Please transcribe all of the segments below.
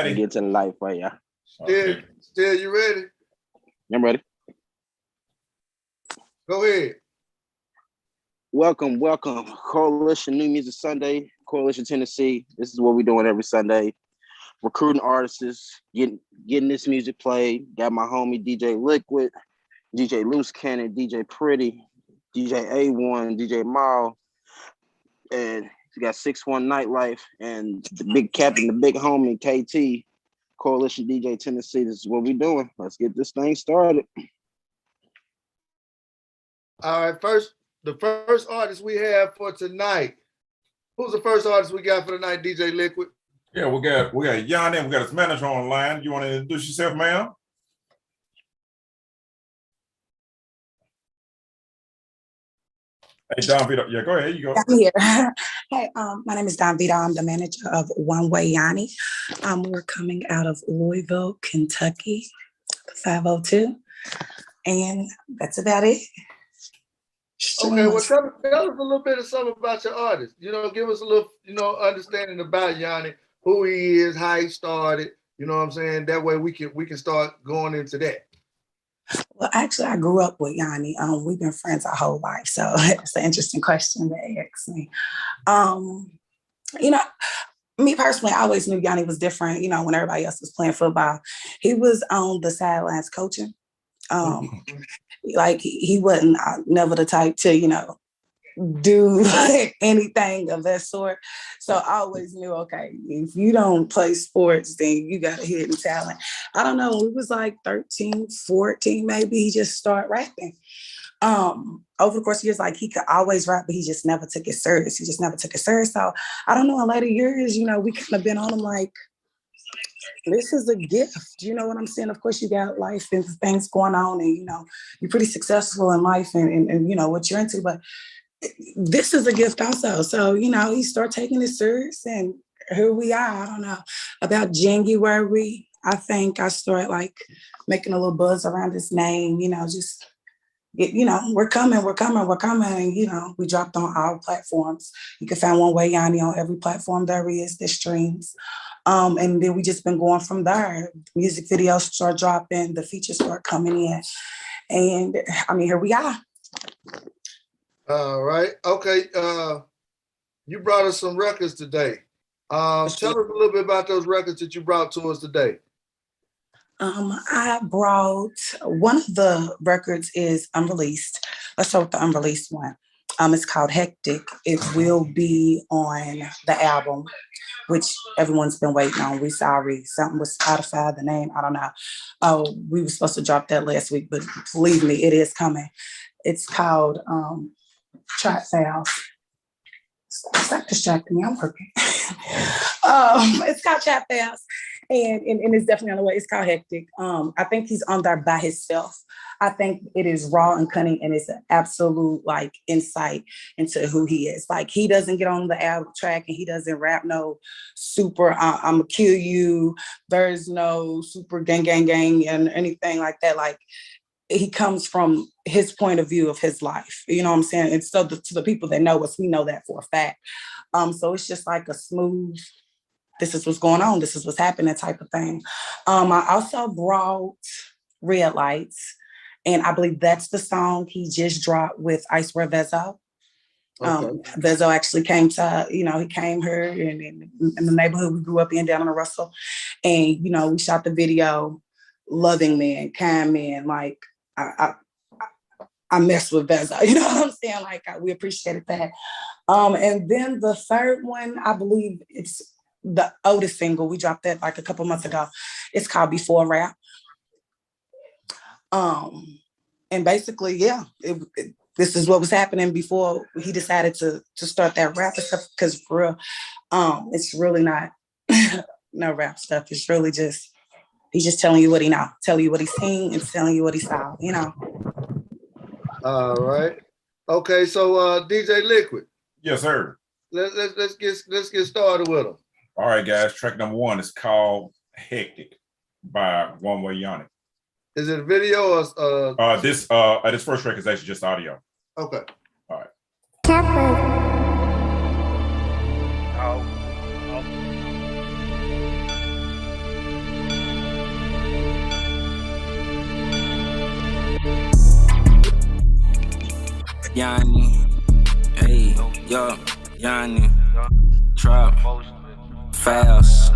Ready? Get to the life right, yeah. Okay. Still, you ready? I'm ready. Go ahead. Welcome. Coalition New Music Sunday, Coalition Tennessee. This is what we're doing every Sunday. Recruiting artists, getting this music played. Got my homie DJ Liquid, DJ Loose Cannon, DJ Pretty, DJ A1, DJ Mal, and you got 6-1 Nightlife and the big captain, the big homie KT. Coalition DJ Tennessee. This is what we're doing. Let's get this thing started. All right, the first artist we have for tonight. Who's the first artist we got for tonight, DJ Liquid? Yeah, we got Yanni, we got his manager online. You want to introduce yourself, ma'am? Hey, Don Vito. Yeah, go ahead. You go. I'm here. Hey, my name is Don Vito. I'm the manager of One Way Yanni. We're coming out of Louisville, Kentucky, 502. And that's about it. Okay, well, tell us a little bit of something about your artist. Give us a little, understanding about Yanni, who he is, how he started. You know what I'm saying? That way we can start going into that. Well, actually, I grew up with Yanni. We've been friends our whole life, so it's an interesting question to ask me. Me personally, I always knew Yanni was different. When everybody else was playing football, he was on the sidelines coaching. Like he wasn't never the type to, do anything of that sort. So I always knew, okay, if you don't play sports, then you got a hidden talent. I don't know, we was like 13, 14, maybe he just started rapping. Over the course of years, like he could always rap, but he just never took it serious. So I don't know, in later years, we kind of been on him like, this is a gift. You know what I'm saying? Of course, you got life and things going on and, you're pretty successful in life and what you're into, but this is a gift also. So, he started taking it serious and here we are. I don't know, about January, I think I started like making a little buzz around his name, just, we're coming. And, we dropped on all platforms. You can find One Way Yanni on every platform there is that streams. And then we just been going from there. Music videos start dropping, the features start coming in. And here we are. All right. Okay. You brought us some records today. Tell us a little bit about those records that you brought to us today. I brought one of the records is unreleased. Let's start with the unreleased one. It's called Hectic. It will be on the album, which everyone's been waiting on. We sorry. Something with Spotify, the name, I don't know. Oh, we were supposed to drop that last week, but believe me, it is coming. It's called Trap Sounds. Stop distracting me, I'm working. It's called Trap Sounds. And it's definitely on the way. It's called Hectic. I think he's on there by himself. I think it is raw and cunning, and it's an absolute like insight into who he is. Like he doesn't get on the album track and he doesn't rap no super I'm gonna kill you. There's no super gang and anything like that. Like he comes from his point of view of his life. You know what I'm saying? And so to the people that know us, we know that for a fact. So it's just like a smooth, this is what's going on, this is what's happening type of thing. I also brought Red Lights, and I believe that's the song he just dropped with Icewear Vezo. Okay. Vezo actually came to, he came here in the neighborhood we grew up in down in Russell. And, we shot the video, loving man, kind man, like I messed with Vezo, you know what I'm saying? Like we appreciated that. And then the third one, I believe it's the oldest single. We dropped that like a couple months ago. It's called Before Rap. And basically, yeah, this is what was happening before he decided to start that rap stuff. Because for real, it's really not no rap stuff. It's really just he's just telling you what he know, telling you what he's seen, and telling you what he saw. All right. Okay, so DJ Liquid. Yes, sir. Let's get started with him. All right, guys. Track number one is called Hectic by One Way Yanni. Is it a video or this first track is actually just audio. Okay. All right. Yanni. Hey, yo, Yanni. Trap. Fast.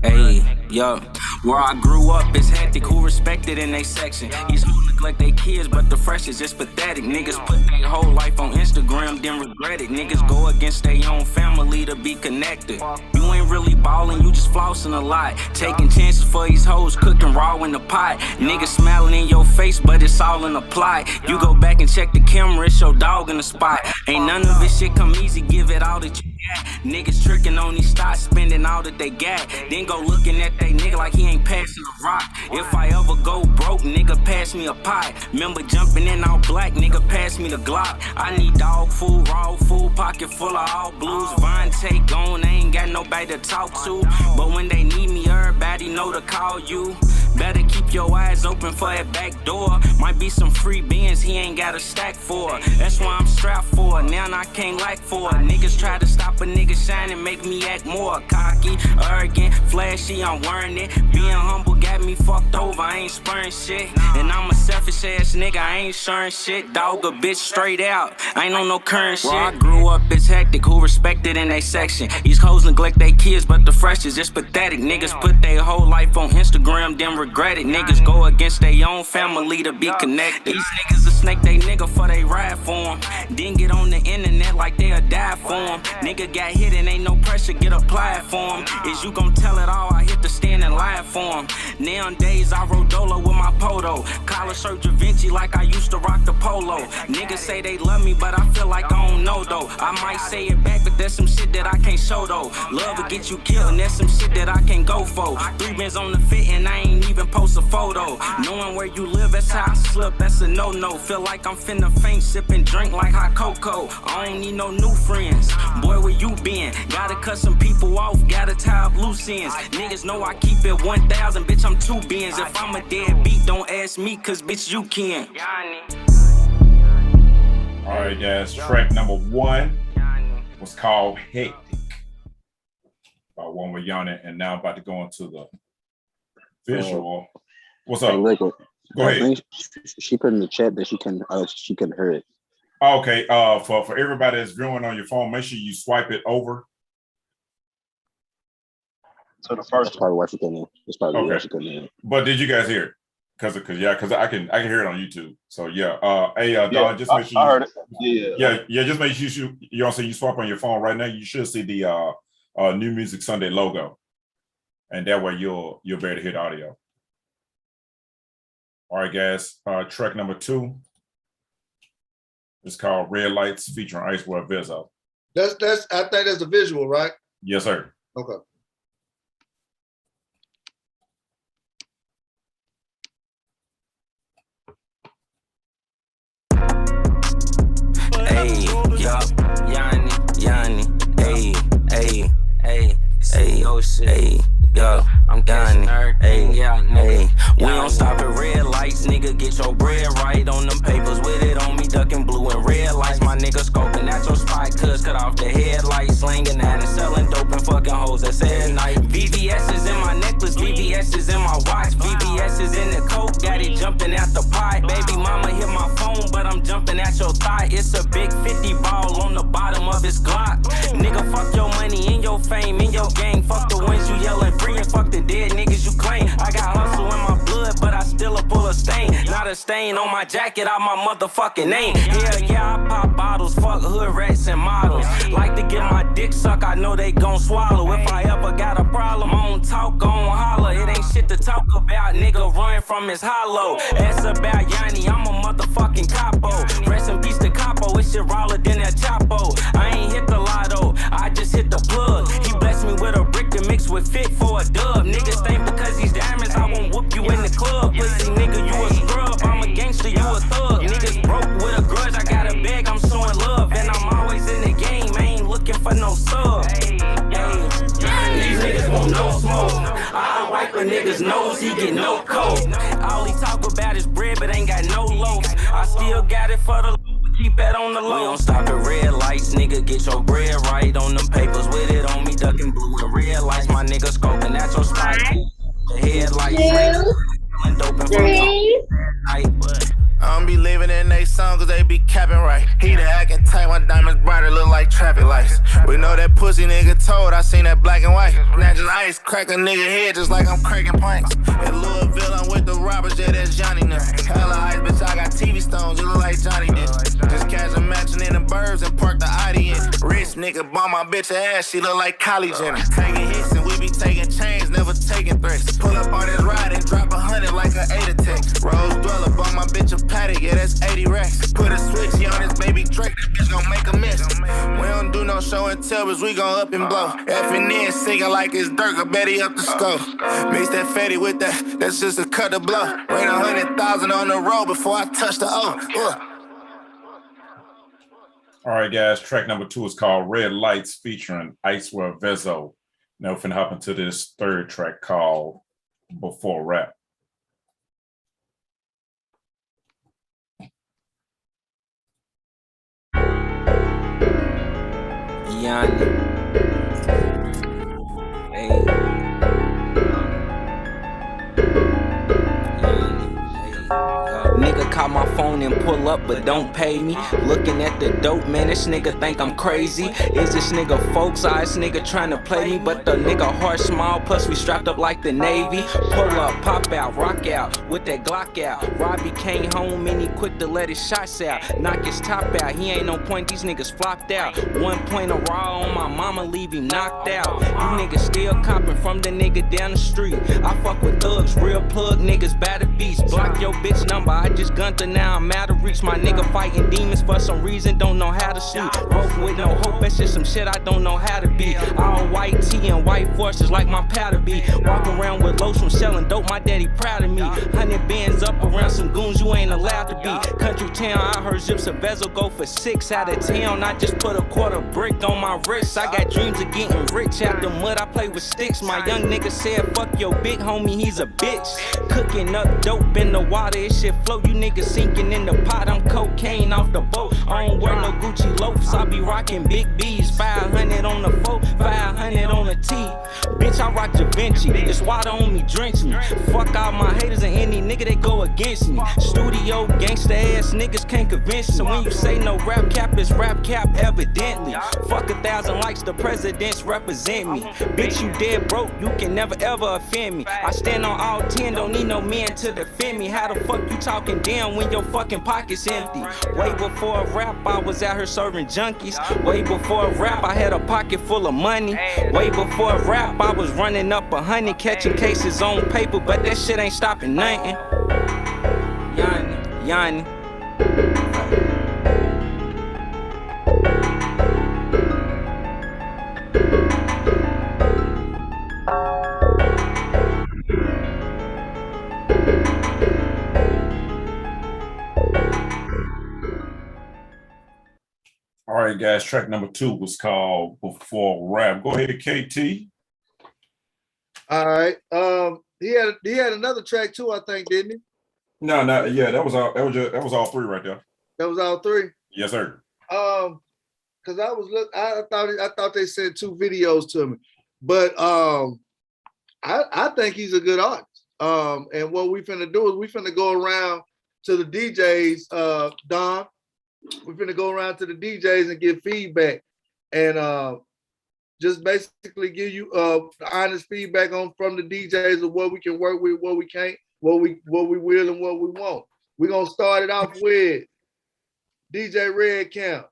Hey, yo. Where I grew up is hectic, who respected in they section. These who look like they kids, but the fresh is just pathetic. Niggas put their whole life on Instagram, then regret it. Niggas go against their own family to be connected. You ain't really ballin', you just flossing a lot. Taking chances for these hoes, cooking raw in the pot. Niggas smiling in your face, but it's all in the plot. You go back and check the camera, it's your dog in the spot. Ain't none of this shit come easy, give it all that you got. Niggas tricking on these stocks, spending all that they got. Then go looking at they nigga like he ain't passing a rock. If I ever go broke, nigga pass me a pot. Remember jumping in all black, nigga pass me the Glock. I need dog food, raw food, pocket full of all blues. Vine take on, I ain't got nobody to talk to. But when they need me, everybody know to call you. Better keep your eyes open for that back door. Might be some free beans he ain't got a stack for. That's why I'm strapped for. Now I can't lack for. Niggas try to stop a nigga shine and make me act more cocky, arrogant, flashy, I'm wearing it. Being humble got me fucked over, I ain't spurring shit. And I'm a selfish ass nigga, I ain't sharing shit. Dog a bitch straight out, I ain't on no current shit. Where I grew up is hectic, who respected in they section. These hoes neglect they kids, but the fresh is just pathetic. Niggas put their whole life on Instagram, then regret it. Niggas go against their own family to be connected. These niggas will snake they nigga for they ride for him. Then get on the internet like they'll die for him. Nigga got hit and ain't no pressure, get applied for him. Is you gon' tell it all, I hit the stand and lie for him. Nowadays I roll dolo with my polo. Collar shirt Da Vinci like I used to rock the polo. Niggas say they love me, but I feel like I don't know though. I might say it back, but there's some shit that I can't show though. Love will get you killed and there's some shit that I can't go for. 3 bins on the fit and I ain't even post a photo. Knowing where you live, that's how I slip, that's a no-no. Feel like I'm finna faint, sipping drink like hot cocoa. I don't need no new friends, boy where you been? Gotta cut some people off, gotta tie up loose ends. Niggas know I keep it 1,000, bitch I'm 2 bins. If I'm a deadbeat, don't ask me, cause bitch you can. All right, guys, track number 1 was called Hectic by one with Yanni, and now I'm about to go into the visual. What's up? Hey, Go ahead. She put in the chat that she couldn't hear it. Okay, for everybody that's viewing on your phone, make sure you swipe it over. So the first part why she couldn't hear. That's probably why she couldn't hear. But did you guys hear it? Because I can hear it on YouTube. So yeah. Don, just make sure I heard it. Yeah. Just make sure you swipe on your phone right now. You should see the New Music Sunday logo, and that way you'll be able to hear the audio. All right, guys. Track number 2 is called Red Lights featuring Ice World Vizzo. That's I think that's the visual, right? Yes, sir. Okay. Hey, yup, Yanni, hey, oh shit, hey, yo, I'm done, hey, we don't stop at red lights, nigga, get your bread right on them papers with it on me, ducking blue and red lights, my nigga scoping at your spot, cuz cut off the headlights, slinging that and selling dope and fucking hoes, that's at night, VVS is in my necklace, VVS is in my watch, VVS is in the coke, got it jumping at the pot, baby mama hit my phone, but I'm jumping at your thigh, it's a big 50 ball on the bottom of his Glock, nigga, fuck your money, in your fame, in your gang, fuck the ones you yelling free and fuck the dead niggas you claim, I got hustle in my blood, but I still a pull a stain, not a stain on my jacket, out my motherfucking name, hell yeah, I pop bottles, fuck hood rats and models, like to get my dick sucked, I know they gon' swallow, if I ever got a problem, I don't talk, gon' holler, it ain't shit to talk about, nigga run from his hollow, that's about Yanni, I'm a motherfucking capo, rest in peace to capo, it's shit rawer than that chapo, I ain't hit the lotto, I just hit the plug, he blessed me with a brick to mix with fit for a dub, niggas think because he's diamonds, I won't whoop you in the club, pussy nigga, you a scrub, I'm a gangster, you a thug, niggas broke with a grudge, I got a bag, I'm showing love, and I'm always in the game, I ain't looking for no sub, these niggas want no smoke, I wipe a nigga's nose, he get no coke, all he talk about is bread, but ain't got no loaves, I still got it for the keep that on the low. We don't stop at red lights, nigga, get your bread right on them papers with it on me, ducking blue and red lights, my nigga scoping at your spot, the headlights, dope and don't be living in they song cause they be capping right. He the acting tight, my diamonds brighter, look like traffic lights. We know that pussy nigga told, I seen that black and white. Snatching ice, crack a nigga head just like I'm cracking pints. In Louisville, I'm with the robbers, yeah, that's Johnny now. Hella ice, bitch, I got TV stones, you look like Johnny did. Just catch a matching in the birds and park the Audi in. Rich nigga bought my bitch ass, she look like Kylie Jenner. Taking hits and we be taking chains, never taking threats. Pull up on this ride and drop 100 like an 8 attack. Rose Dweller bought my bitch a paddock, yeah, that's 80 racks. Put a switch on this baby Drake, that bitch gon' make a mess. We don't do no show and tell, but we gon' up and blow. F&N singing like it's Dirk, I bet he up the scope. Mix that fatty with that's just a cut to blow. Rain 100,000 on the road before I touch the O. All right, guys, track number 2 is called Red Lights featuring Icewear Vezo. Now we're finna hop into this third track called Before Rap. Yanni. Hey. Nigga call my phone and pull up, but don't pay me. Looking at the dope, man, this nigga think I'm crazy. Is this nigga folks eyes, nigga tryna play me? But the nigga heart small, plus we strapped up like the Navy. Pull up, pop out, rock out, with that Glock out. Robbie came home and he quick to let his shots out. Knock his top out, he ain't no point, these niggas flopped out. 1 point of raw on my mama, leave him knocked out. You niggas still copping from the nigga down the street. I fuck with thugs, real plug niggas, batter beats. Block your bitch number, I just gunned her, now I'm out of reach. My nigga fighting demons for some reason, don't know how to sleep. Broke with no hope, that's just some shit I don't know how to be. All white tee and white forces like my powder be. Walking around with lows from selling dope, my daddy proud of me. 100 bands up around some goons you ain't allowed to be. Country town, I heard Zips of Vezo go for 6 out of town. I just put a quarter brick on my wrist. I got dreams of getting rich out the mud, I play with sticks. My young nigga said fuck your big homie, he's a bitch. Cooking up dope in the water, it shit float. You niggas sinking in the pot, I'm cocaine off the boat. I don't wear no Gucci loafs, I be rocking big B's. 500 on the 4, 500 on the T. Bitch, I rock Da Vinci, it's water on me, drench me. Fuck all my haters and any nigga that go against me. Studio gangsta ass niggas can't convince me. So when you say no rap cap, it's rap cap evidently. Fuck 1,000 likes, the presidents represent me. Bitch, you dead broke, you can never ever offend me. I stand on all 10, don't need no man to defend me. How the fuck you talking down when your fucking pocket's empty? Way before rap, I was out here serving junkies. Way before rap, I had a pocket full of money. Way before rap, I was running up 100, catching cases on paper, but that shit ain't stopping nothing. Yanni. All right, guys, track number 2 was called Before Rap. Go ahead, KT. All right. He had another track too, I think, didn't he? No, yeah, that was all 3 right there. That was all 3. Yes, sir. Because I thought they sent 2 videos to me, but I think he's a good artist. And what we finna do is we finna go around to the DJs, Don. We're finna go around to the DJs and get feedback, and just basically give you honest feedback from the DJs of what we can work with, what we can't, what we will, and what we won't. We're gonna start it off with DJ Red Camp.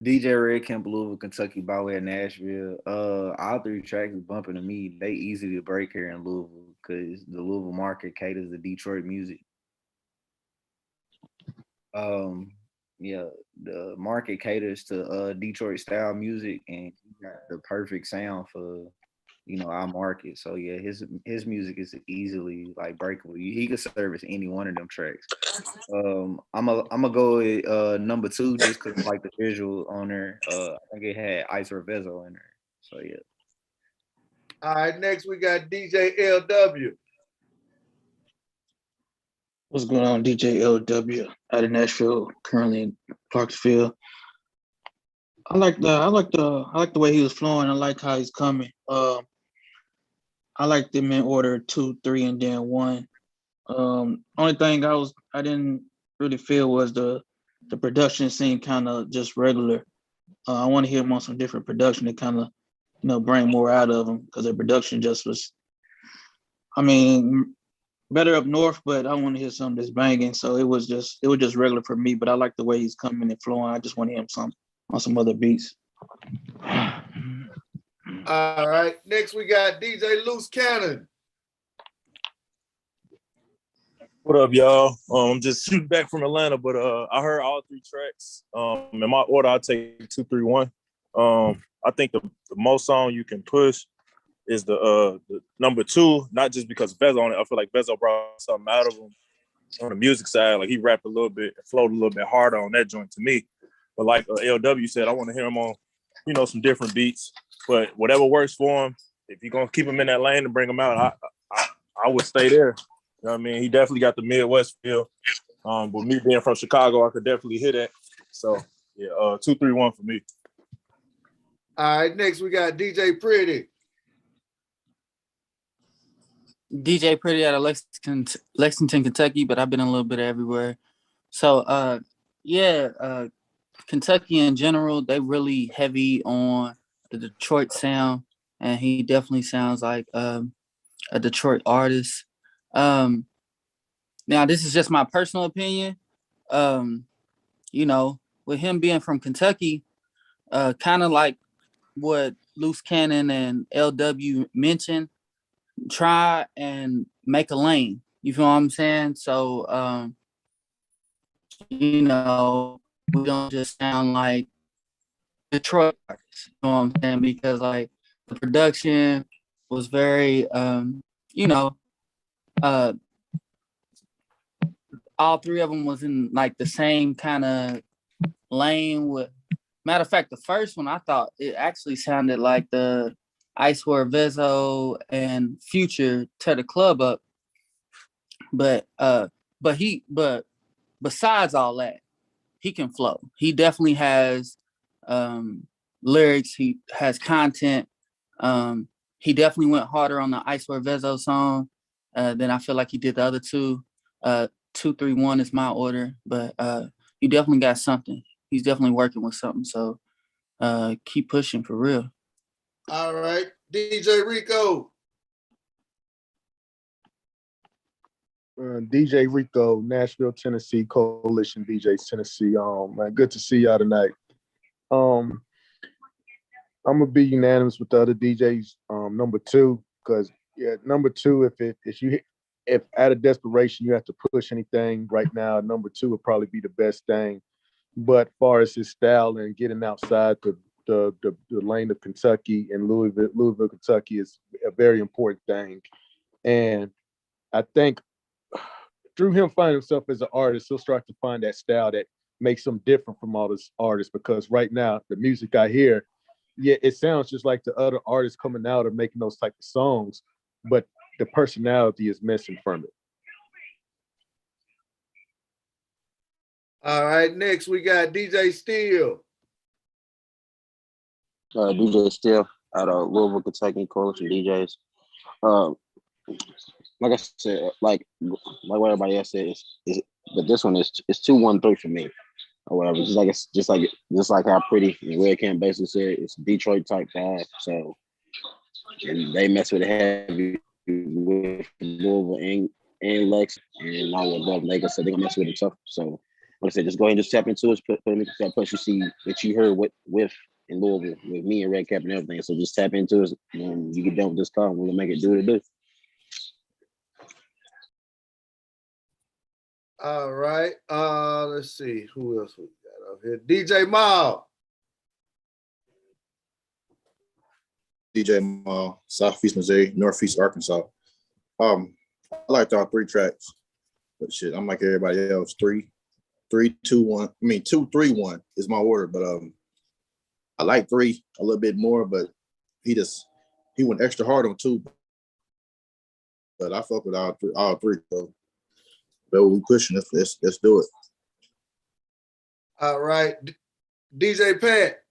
DJ Red Camp, Louisville, Kentucky, by way of Nashville. All 3 tracks is bumping to me. They easy to break here in Louisville because the Louisville market caters to Detroit music. Yeah, the market caters to Detroit style music, and he got the perfect sound for our market. So yeah, his music is easily like breakable. He could service any one of them tracks. I'm gonna go with number 2 just because like the visual on there. I think it had Icewear Vezo in there. So yeah. All right, next we got DJ LW. What's going on, DJ LW out of Nashville, currently in Clarksville. I like the way he was flowing. I like how he's coming. I like them in order 2, 3, and then 1. Only thing I didn't really feel was the production seemed kind of just regular. I want to hear him on some different production to kind of bring more out of him because the production just was. I mean, better up north, but I want to hear something that's banging. So it was just regular for me. But I like the way he's coming and flowing. I just want to hear him on some other beats. All right. Next we got DJ Loose Cannon. What up, y'all? I'm just shooting back from Atlanta, but I heard all 3 tracks. In my order, I'll take 2, 3, 1. I think the most song you can push is the number 2, not just because Bezo on it. I feel like Bezo brought something out of him on the music side. Like he rapped a little bit, flowed a little bit harder on that joint to me. But like LW said, I want to hear him on, some different beats. But whatever works for him, if you're gonna keep him in that lane and bring him out, I would stay there. You know what I mean? He definitely got the Midwest feel. But me being from Chicago, I could definitely hit it. So yeah, 2, 3, 1 for me. All right, next we got DJ Pretty. DJ Pretty out of Lexington, Kentucky, but I've been a little bit everywhere. So Kentucky in general, they really heavy on the Detroit sound, and he definitely sounds like a Detroit artist. Now this is just my personal opinion. With him being from Kentucky, kind of like what Loose Cannon and LW mentioned, try and make a lane. You feel what I'm saying? So, we don't just sound like Detroit artists, you know what I'm saying? Because like the production was very, all 3 of them was in like the same kind of lane with, matter of fact, the first one, I thought it actually sounded like the Ice Where Vezo and Future tear the club up. But besides all that, he can flow. He definitely has lyrics. He has content. He definitely went harder on the Ice Where Vezo song than I feel like he did the other 2. 2, 3, 1 is my order, but he definitely got something. He's definitely working with something. So keep pushing for real. All right, DJ Rico. DJ Rico, Nashville, Tennessee, Coalition DJs Tennessee. Man, good to see y'all tonight. I'm gonna be unanimous with the other DJs. Number 2, because number 2, if out of desperation you have to push anything right now, number 2 would probably be the best thing. But as far as his style and getting outside the lane of Kentucky and Louisville, Kentucky is a very important thing. And I think through him finding himself as an artist, he'll start to find that style that makes him different from all these artists. Because right now, the music I hear, it sounds just like the other artists coming out and making those type of songs, but the personality is missing from it. All right, next we got DJ Steele. DJ Steele out of Louisville, Kentucky, Coalition DJs. Like I said, like what everybody else said, but this one is 2-1-3 for me, or whatever. Just like how Pretty and Red Camp basically said, it's Detroit type vibe. So, and they mess with it heavy with Louisville and Lex, and now with Bob Lakers, so they're gonna mess with it tough. So, like I said, just go ahead and just tap into it, put in that push you see that you heard with in Louisville with me and Red Cap and everything. So just tap into it, and you get done with this call. We're gonna make it do what it do. All right. Let's see who else we got up here. DJ Mal. DJ Mal, Southeast Missouri, Northeast Arkansas. I liked all 3 tracks, but shit, I'm like everybody else. 3, 2, 1. I mean 2, 3, 1 is my order, but I like 3 a little bit more, but he went extra hard on 2. But I fuck with all 3. So. But we pushing this. Let's do it. All right, DJ Pat.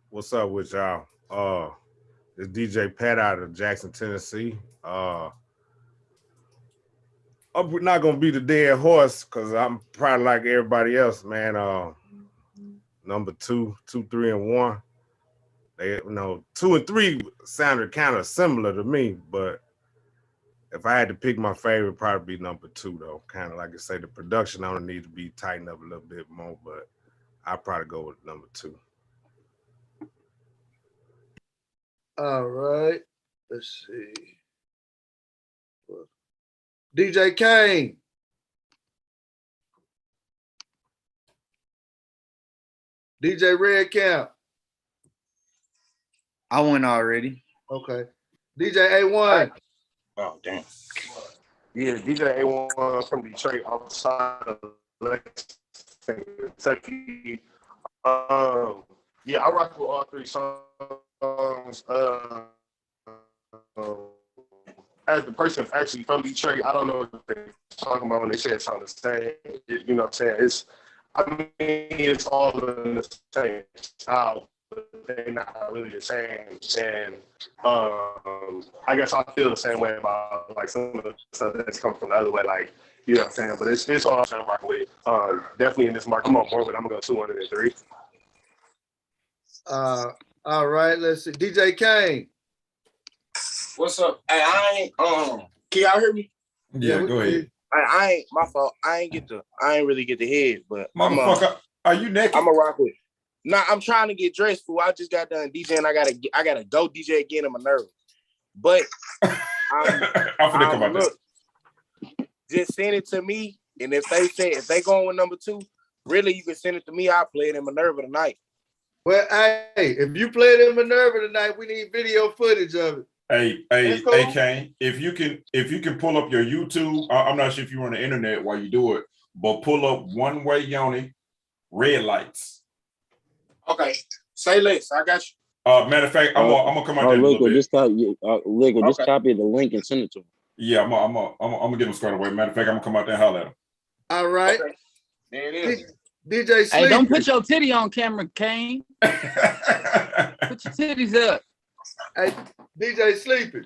What's up with y'all? It's DJ Pat out of Jackson, Tennessee. I'm not gonna be the dead horse because I'm probably like everybody else, man. Number 2, 2, 3, and 1. They, 2 and 3 sounded kind of similar to me, but if I had to pick my favorite, probably be number 2 though. Kind of like I say, the production on it need to be tightened up a little bit more, but I'd probably go with number 2. All right. Let's see. DJ Kane. DJ Red Camp. I went already. Okay. DJ A1. Oh, damn. Yeah, DJ A1 from Detroit, outside of Lexington, Kentucky. Yeah, I rock with all 3 songs. As the person actually from Detroit, I don't know what they're talking about when they say it sound the same. You know what I'm saying? It's all in the same style, but they're not really the same. And I guess I feel the same way about like some of the stuff that's come from the other way, like, you know what I'm saying? But it's all I'm trying to rock with. Definitely in this market, I'm on board with it. I'm gonna go 203. All right, let's see. DJ Kane. What's up? Hey, I ain't can y'all hear me? Yeah, go ahead. I ain't my fault. I ain't really get the head, but motherfucker, are you naked? I'm a rock with. Nah, I'm trying to get dressed, fool. I just got done DJing. I gotta go DJ again in my nerves. But I'm finna come out look, just send it to me. And if they going with number 2, really you can send it to me. I'll play it in Minerva tonight. Well, hey, if you play it in Minerva tonight, we need video footage of it. Hey, cool. Kane, if you can pull up your YouTube, I'm not sure if you're on the internet while you do it, but pull up One Way Yoni, Red Lights. Okay, say less. I got you. Matter of fact, I'm gonna come out there in a little bit. Just copy the link and send it to him. Yeah, I'm gonna get him squared away. Matter of fact, I'm gonna come out there and holler at him. All right. Okay. There it is. DJ Sleepy. Hey, don't put your titty on camera, Kane. Put your titties up. Hey, DJ Sleepy.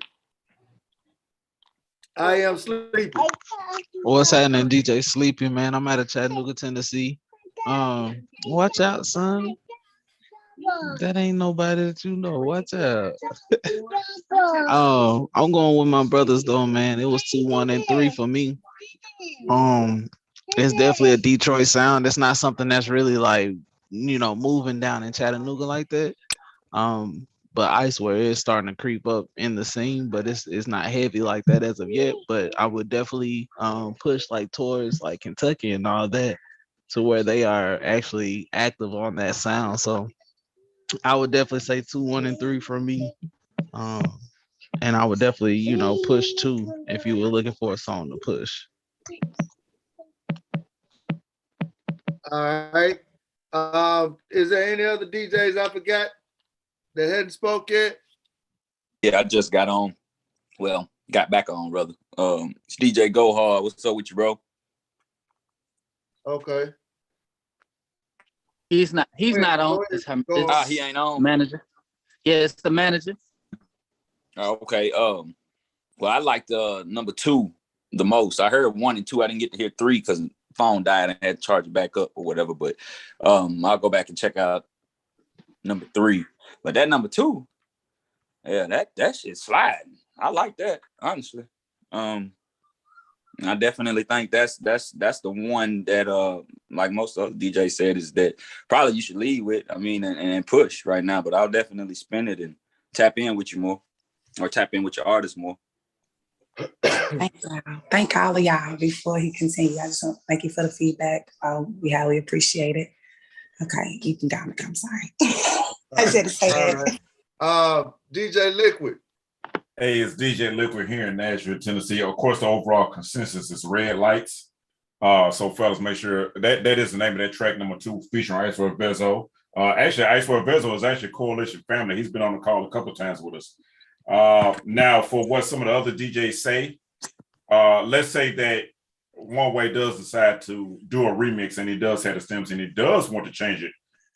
I am sleepy. What's happening, DJ Sleepy, man? I'm out of Chattanooga, Tennessee. Watch out, son. That ain't nobody that you know. Watch out. I'm going with my brothers though, man. It was 2, 1, and 3 for me. It's definitely a Detroit sound. It's not something that's really like, moving down in Chattanooga like that. But I swear it's starting to creep up in the scene, but it's not heavy like that as of yet. But I would definitely push like towards like Kentucky and all that to where they are actually active on that sound. So I would definitely say 2, 1, and 3 for me. And I would definitely, push 2 if you were looking for a song to push. All right. Is there any other DJs I forgot that hadn't spoke yet? Yeah, I just got on. Well, got back on, brother. It's DJ Go Hard. What's up with you, bro? Okay. He's not on. He ain't on. Manager. Yeah, it's the manager. Oh, okay. Well, I liked number 2 the most. I heard 1 and 2. I didn't get to hear 3 because phone died and I had to charge it back up or whatever. But I'll go back and check out number 3. But that number 2, yeah, that shit's sliding. I like that, honestly. I definitely think that's the one that like most of the DJs said is that probably you should lead with. I mean, and push right now. But I'll definitely spin it and tap in with you more, or tap in with your artist more. Thank all of y'all. Before he continue, I just want to thank you for the feedback. We highly appreciate it. Okay, you can go. I'm sorry. I should say that. DJ Liquid. Hey, it's DJ Liquid here in Nashville, Tennessee. Of course, the overall consensus is Red Lights. So, fellas, make sure that is the name of that track, number 2, featuring Ice for Vezo. Actually, Ice for Vezo is actually Coalition family. He's been on the call a couple of times with us. Now, for what some of the other DJs say, let's say that One Way does decide to do a remix and he does have the stems and he does want to change it,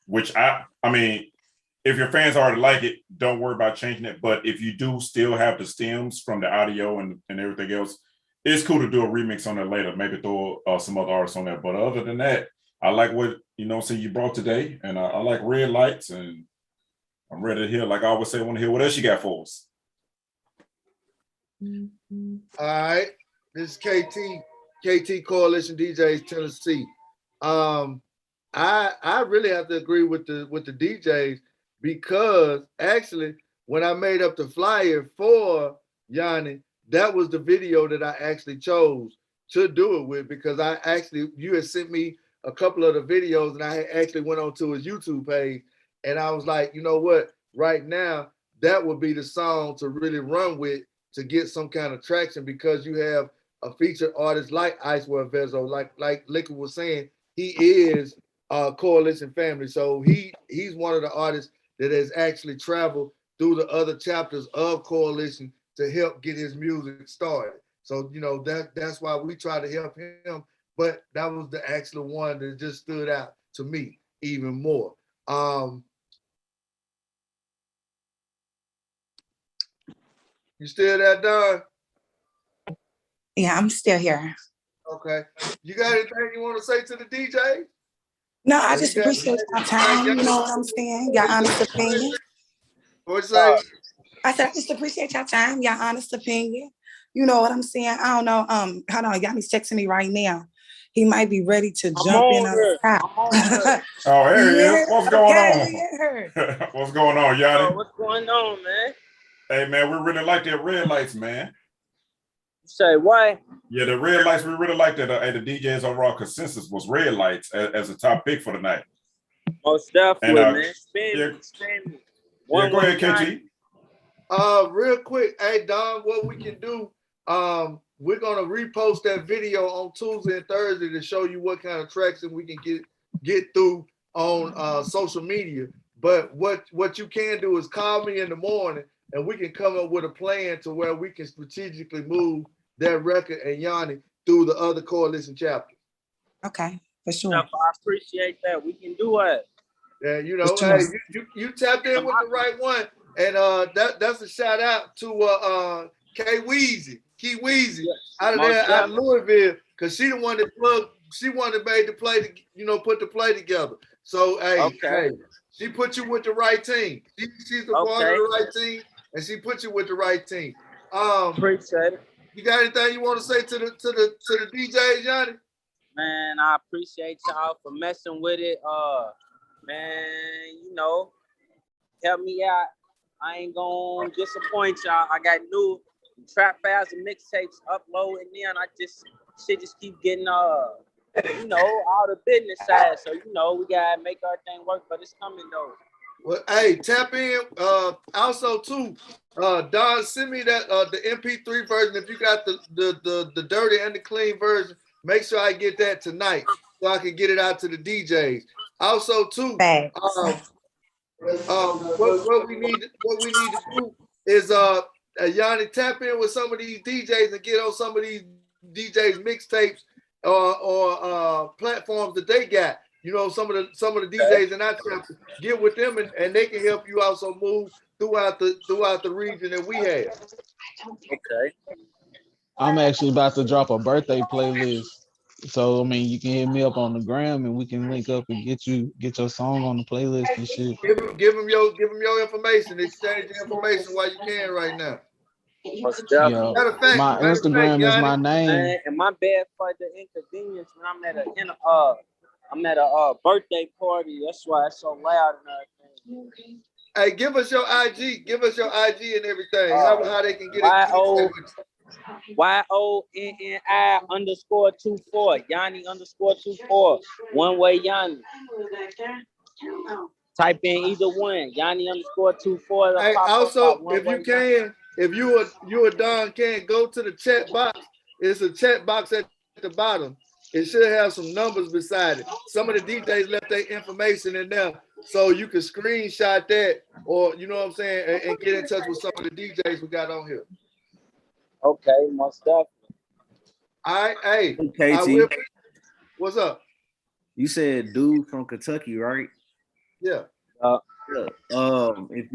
which I mean, if your fans already like it, don't worry about changing it. But if you do still have the stems from the audio and everything else, it's cool to do a remix on that later. Maybe throw some other artists on there. But other than that, I like what you brought today, and I like Red Lights, and I'm ready to hear. Like I always say, I want to hear what else you got for us. All right, this is KT Coalition DJs Tennessee. I really have to agree with the DJs, because actually when I made up the flyer for Yanni, that was the video that I actually chose to do it with, because you had sent me a couple of the videos, and I actually went on to his YouTube page, and I was like, you know what, right now that would be the song to really run with to get some kind of traction, because you have a featured artist like Icewear Vezo, like Liquid was saying, he is Coalition family. So he's one of the artists that has actually traveled through the other chapters of Coalition to help get his music started. So that's why we try to help him. But that was the actual one that just stood out to me even more. You still there, Don? Yeah, I'm still here. Okay. You got anything you want to say to the DJ? No, I just appreciate your time. You know what I'm saying? Your honest opinion. What'd you say? I said I just appreciate your time, your honest opinion. You know what I'm saying? I don't know. Hold on, Yanni's texting me right now. He might be ready to jump in on the top. Oh, there he is. What's going on? Yeah. What's going on, Yanni? What's going on, man? Hey, man, we really like that Red Lights, man. Say what? Yeah, the Red Lights, we really like that. The DJ's overall consensus was Red Lights as a top pick for the night. Most definitely, And, man. Spin me. Yeah, go ahead, KT. Real quick, hey Don, what we can do, we're gonna repost that video on Tuesday and Thursday to show you what kind of traction we can get through on social media. But what you can do is call me in the morning, and we can come up with a plan to where we can strategically move that record and Yanni through the other Coalition chapters. Okay, for sure. I appreciate that. We can do it. Yeah, sure. Hey, you tapped in with the right one, and that's a shout out to Key Weezy out of there, out of Louisville, because she the one that made the play to put the play together. So hey, she put you with the right team. She's the part of the right team, and she put you with the right team. Appreciate it. You got anything you want to say to the DJs, Yanni? Man, I appreciate y'all for messing with it. Man, help me out. I ain't gonna disappoint y'all. I got new trap files and mixtapes uploading there, and shit just keep getting all the business side. So we gotta make everything work, but it's coming though. Well, hey, tap in. Also too, Don, send me that the MP3 version. If you got the dirty and the clean version, make sure I get that tonight so I can get it out to the DJs. Also too, what we need to do is Yanni, tap in with some of these DJs and get on some of these DJs mixtapes or platforms that they got. Some of the DJs in our chapter, get with them and they can help you also move throughout the region that we have. Okay. I'm actually about to drop a birthday playlist. So I mean, you can hit me up on the gram and we can link up and get your song on the playlist and shit. Give them your information. Exchange your information while you can right now. Yo, my Instagram is my name. Man, and my bad for the inconvenience when I'm at a birthday party. That's why it's so loud and everything. Hey, give us your IG. Give us your IG and everything. How they can get it. YONNI_24 Yanni _24 one way Yanni. Type in either one Yanni _24. Hey, also, if you can, if you a Don can go to the chat box. It's a chat box at the bottom. It should have some numbers beside it. Some of the DJs left their information in there, so you can screenshot that, or you know what I'm saying, and get in touch with some of the DJs we got on here. Okay, most definitely. All right, KT. What's up? You said dude from Kentucky, right? Yeah. If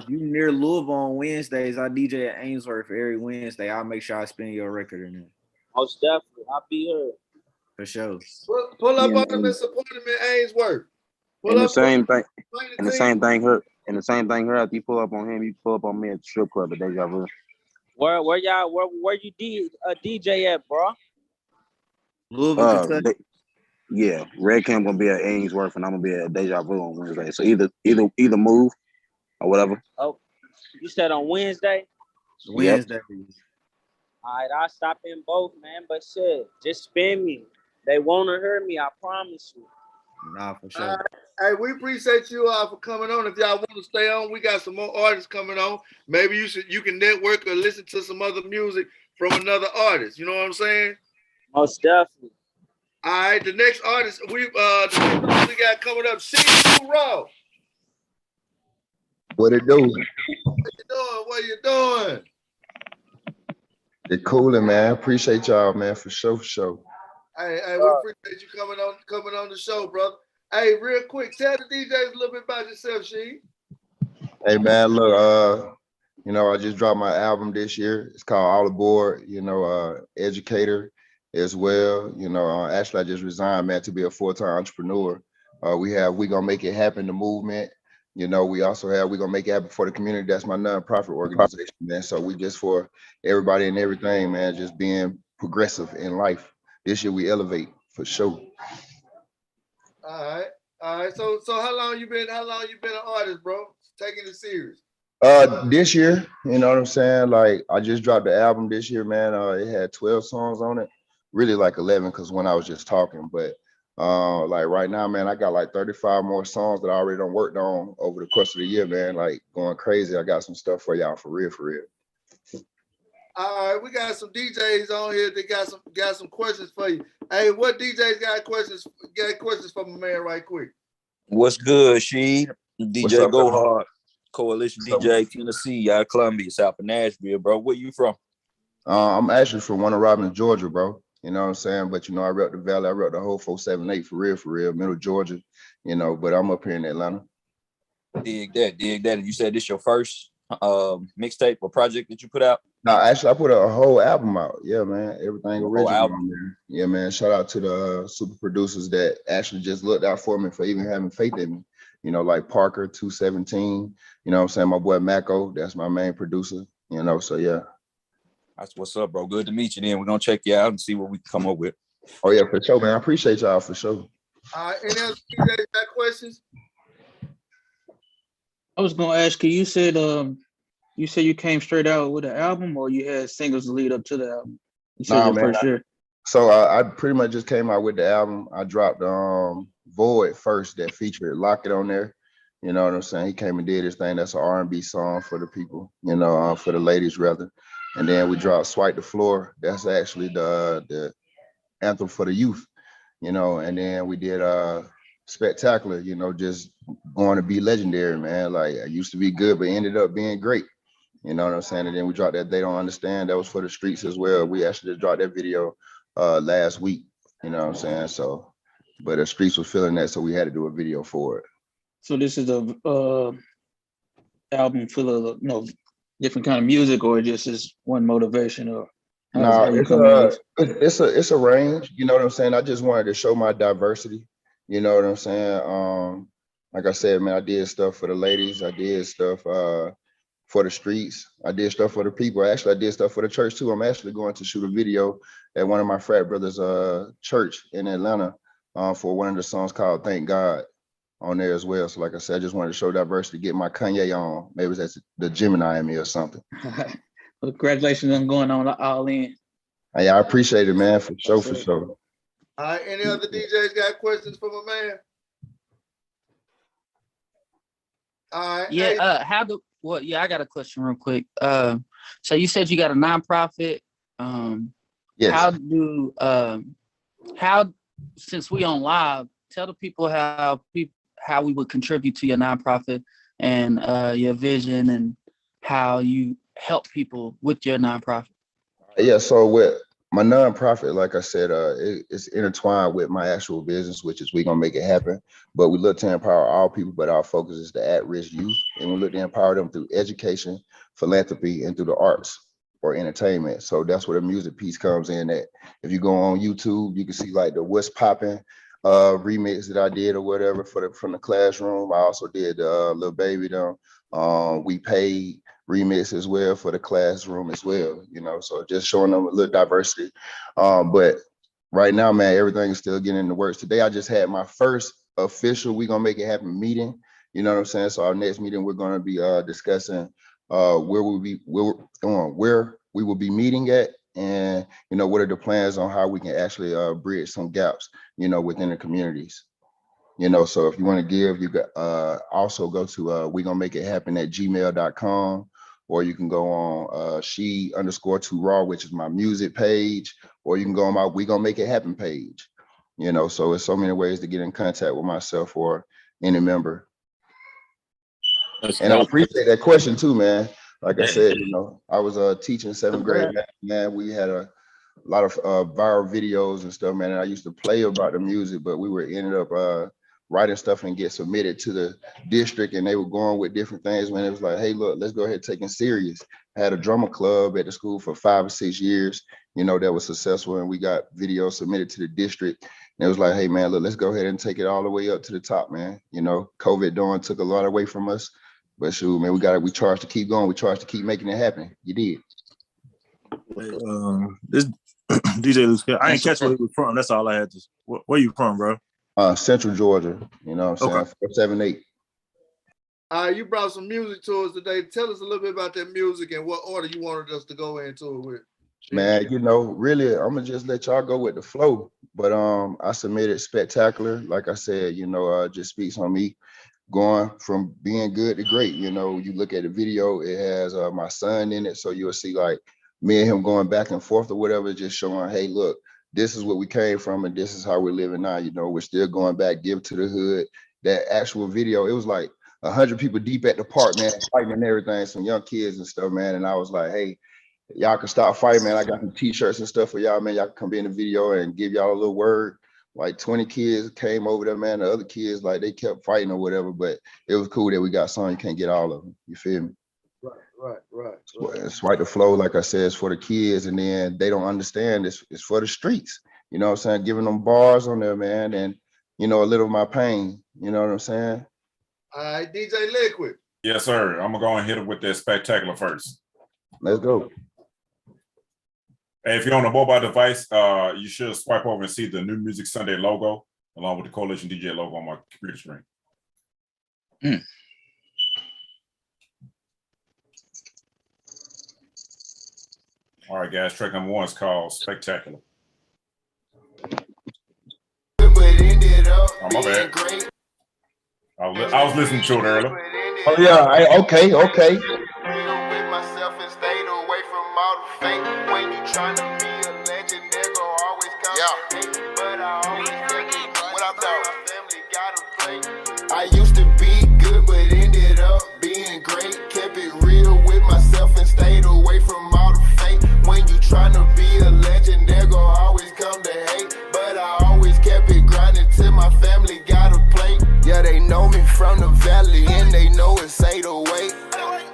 you near Louisville on Wednesdays, I DJ at Ainsworth every Wednesday. I'll make sure I spin your record in there. Most definitely. I'll be here. For sure. Pull up Yeah, on them and support them in Ainsworth. Pull and the up same thing, join and the team. same thing here, and the same thing here. After you pull up on him, you pull up on me at the strip club at Deja Vu. Where you DJ at, bro? Louisville, Kentucky. Yeah, Red Cam gonna be at Ainsworth, and I'm gonna be at Deja Vu on Wednesday. So either move or whatever. Oh, you said on Wednesday? Wednesday. All right, I'll stop in both, man. But shit, just spin me. They won't hurt me, I promise you. Nah, for sure. Hey, we appreciate you all for coming on. If y'all want to stay on, we got some more artists coming on. Maybe you can network or listen to some other music from another artist. You know what I'm saying? Most definitely. All right, the next artist we got coming up, C2 Raw. What it do? What you doing? It cooling, man. Appreciate y'all, man, for sure. Hey, we appreciate you coming on the show, brother. Hey, real quick, tell the DJs a little bit about yourself, She. Hey, man, look, I just dropped my album this year. It's called All Aboard, educator as well. Actually, I just resigned, man, to be a full-time entrepreneur. We Gonna Make It Happen, the movement. We also have We Gonna Make It Happen for the Community. That's my nonprofit organization, man. So we just for everybody and everything, man, just being progressive in life. This year we elevate for sure. All right. So how long you been an artist, bro? Taking it serious. This year, you know what I'm saying? Like I just dropped the album this year, man. It had 12 songs on it. Really like 11 because when I was just talking, but like right now, man, I got like 35 more songs that I already done worked on over the course of the year, man. Like going crazy. I got some stuff for y'all for real. All right, we got some DJs on here that got some questions for you. Hey, what DJs got questions? Got questions for my man right quick. What's good, She? DJ up, Go bro? Hard, Coalition DJ Tennessee, out of Columbia, south of Nashville, bro. Where you from? I'm actually from Warner Robins, Georgia, bro. You know what I'm saying? But I rep the Valley, I rep the whole 478 for real, middle Georgia, but I'm up here in Atlanta. Dig that. You said this your first mixtape or project that you put out? No, actually, I put a whole album out. Yeah, man. Everything original album. on there. Yeah, man. Shout out to the super producers that actually just looked out for me for even having faith in me. Like Parker 217. You know what I'm saying? My boy Mako, that's my main producer. So yeah. That's what's up, bro. Good to meet you. Then we're gonna check you out and see what we can come up with. Oh yeah, for sure, man. I appreciate y'all for sure. All right, any other DJs got questions? I was gonna ask you said you came straight out with an album or you had singles to lead up to the album? You said your first year. So I pretty much just came out with the album. I dropped Void first that featured Lock It on there. You know what I'm saying? He came and did his thing. That's an R&B song for the people, for the ladies rather. And then we dropped Swipe the Floor. That's actually the anthem for the youth, and then we did Spectacular, just going to be legendary, man. Like I used to be good, but ended up being great. You know what I'm saying? And then we dropped that They Don't Understand. That was for the streets as well. We actually just dropped that video last week. You know what I'm saying? So, but the streets was feeling that, so we had to do a video for it. So this is a album full of different kind of music, or just is one motivation, or it's a range. You know what I'm saying? I just wanted to show my diversity. You know what I'm saying? Like I said, man, I did stuff for the ladies. I did stuff for the streets. I did stuff for the people. Actually, I did stuff for the church too. I'm actually going to shoot a video at one of my frat brothers' church in Atlanta for one of the songs called Thank God on there as well. So like I said, I just wanted to show diversity, get my Kanye on. Maybe that's the Gemini in me or something. Well, congratulations on going on all in. Hey, I appreciate it, man, for sure. All right, any other DJs got questions for my man? All right. Yeah, hey. I got a question real quick. So you said you got a nonprofit. Yes. How since we on live, tell the people how we would contribute to your nonprofit and your vision and how you help people with your nonprofit. Yeah, so with My nonprofit, like I said, it's intertwined with my actual business, which is We Gonna Make It Happen. But we look to empower all people, but our focus is the at-risk youth. And we look to empower them through education, philanthropy, and through the arts or entertainment. So that's where the music piece comes in at. If you go on YouTube, you can see like the What's Poppin' remix that I did or whatever from the classroom. I also did Lil Baby them. We paid remix as well for the classroom as well, you know, so just showing them a little diversity. But right now, man, everything is still getting in the works. Today, I just had my first official We Gonna Make It Happen meeting, you know what I'm saying? So our next meeting, we're gonna be discussing where we will be meeting at, and, you know, what are the plans on how we can actually bridge some gaps, you know, within the communities. You know, so if you want to give, you got also go to we gonna make it happen at gmail.com, or you can go on she_2raw, which is my music page, or you can go on my We Gonna Make It Happen page. You know, so it's so many ways to get in contact with myself or any member. And I appreciate that question too, man. Like I said, you know, I was teaching 7th grade, man. We had a lot of viral videos and stuff, man. And I used to play about the music, but we were ended up writing stuff and get submitted to the district, and they were going with different things, man. It was like, hey, look, let's go ahead and take it serious. I had a drummer club at the school for 5 or 6 years, you know, that was successful, and we got videos submitted to the district. And it was like, hey, man, look, let's go ahead and take it all the way up to the top, man. You know, COVID took a lot away from us, but shoot, man, we charged to keep going. We charged to keep making it happen. You did. This DJ Luke, I ain't catch where he was from. That's all I had to. Where you from, bro? Central Georgia. You know what I'm saying? 478. You brought some music to us today. Tell us a little bit about that music and what order you wanted us to go into it with. Man, you know, really, I'm gonna just let y'all go with the flow. But I submitted Spectacular. Like I said, you know, just speaks on me going from being good to great. You know, you look at the video, it has my son in it, so you'll see like me and him going back and forth or whatever, just showing, hey, look, this is what we came from and this is how we're living now. You know, we're still going back, give to the hood. That actual video, it was like 100 people deep at the park, man, fighting and everything, some young kids and stuff, man. And I was like, hey, y'all can stop fighting, man. I got some t-shirts and stuff for y'all, man. Y'all can come be in the video and give y'all a little word. Like 20 kids came over there, man. The other kids, like, they kept fighting or whatever, but it was cool that we got some. You can't get all of them. You feel me? Right. It's right, the flow, like I said, is for the kids, and then they don't understand it's for the streets. You know what I'm saying? Giving them bars on there, man, and, you know, a little of my pain. You know what I'm saying? All right, DJ Liquid. Yes, sir. I'm gonna go and hit it with that Spectacular first. Let's go. Hey, if you're on a mobile device, you should swipe over and see the New Music Sunday logo along with the Coalition DJ logo on my computer screen. All right, guys, track number 1 is called Spectacular. Oh, my bad. I was listening to it earlier. Oh, yeah, okay. I used to be good, but ended up being great. Kept it real with myself and stayed away from all the fake. When you tryna be a legend, they're gonna always come to hate. But I always kept it grinding till my family got a plate. Yeah, they know me from the valley and they know it's 808.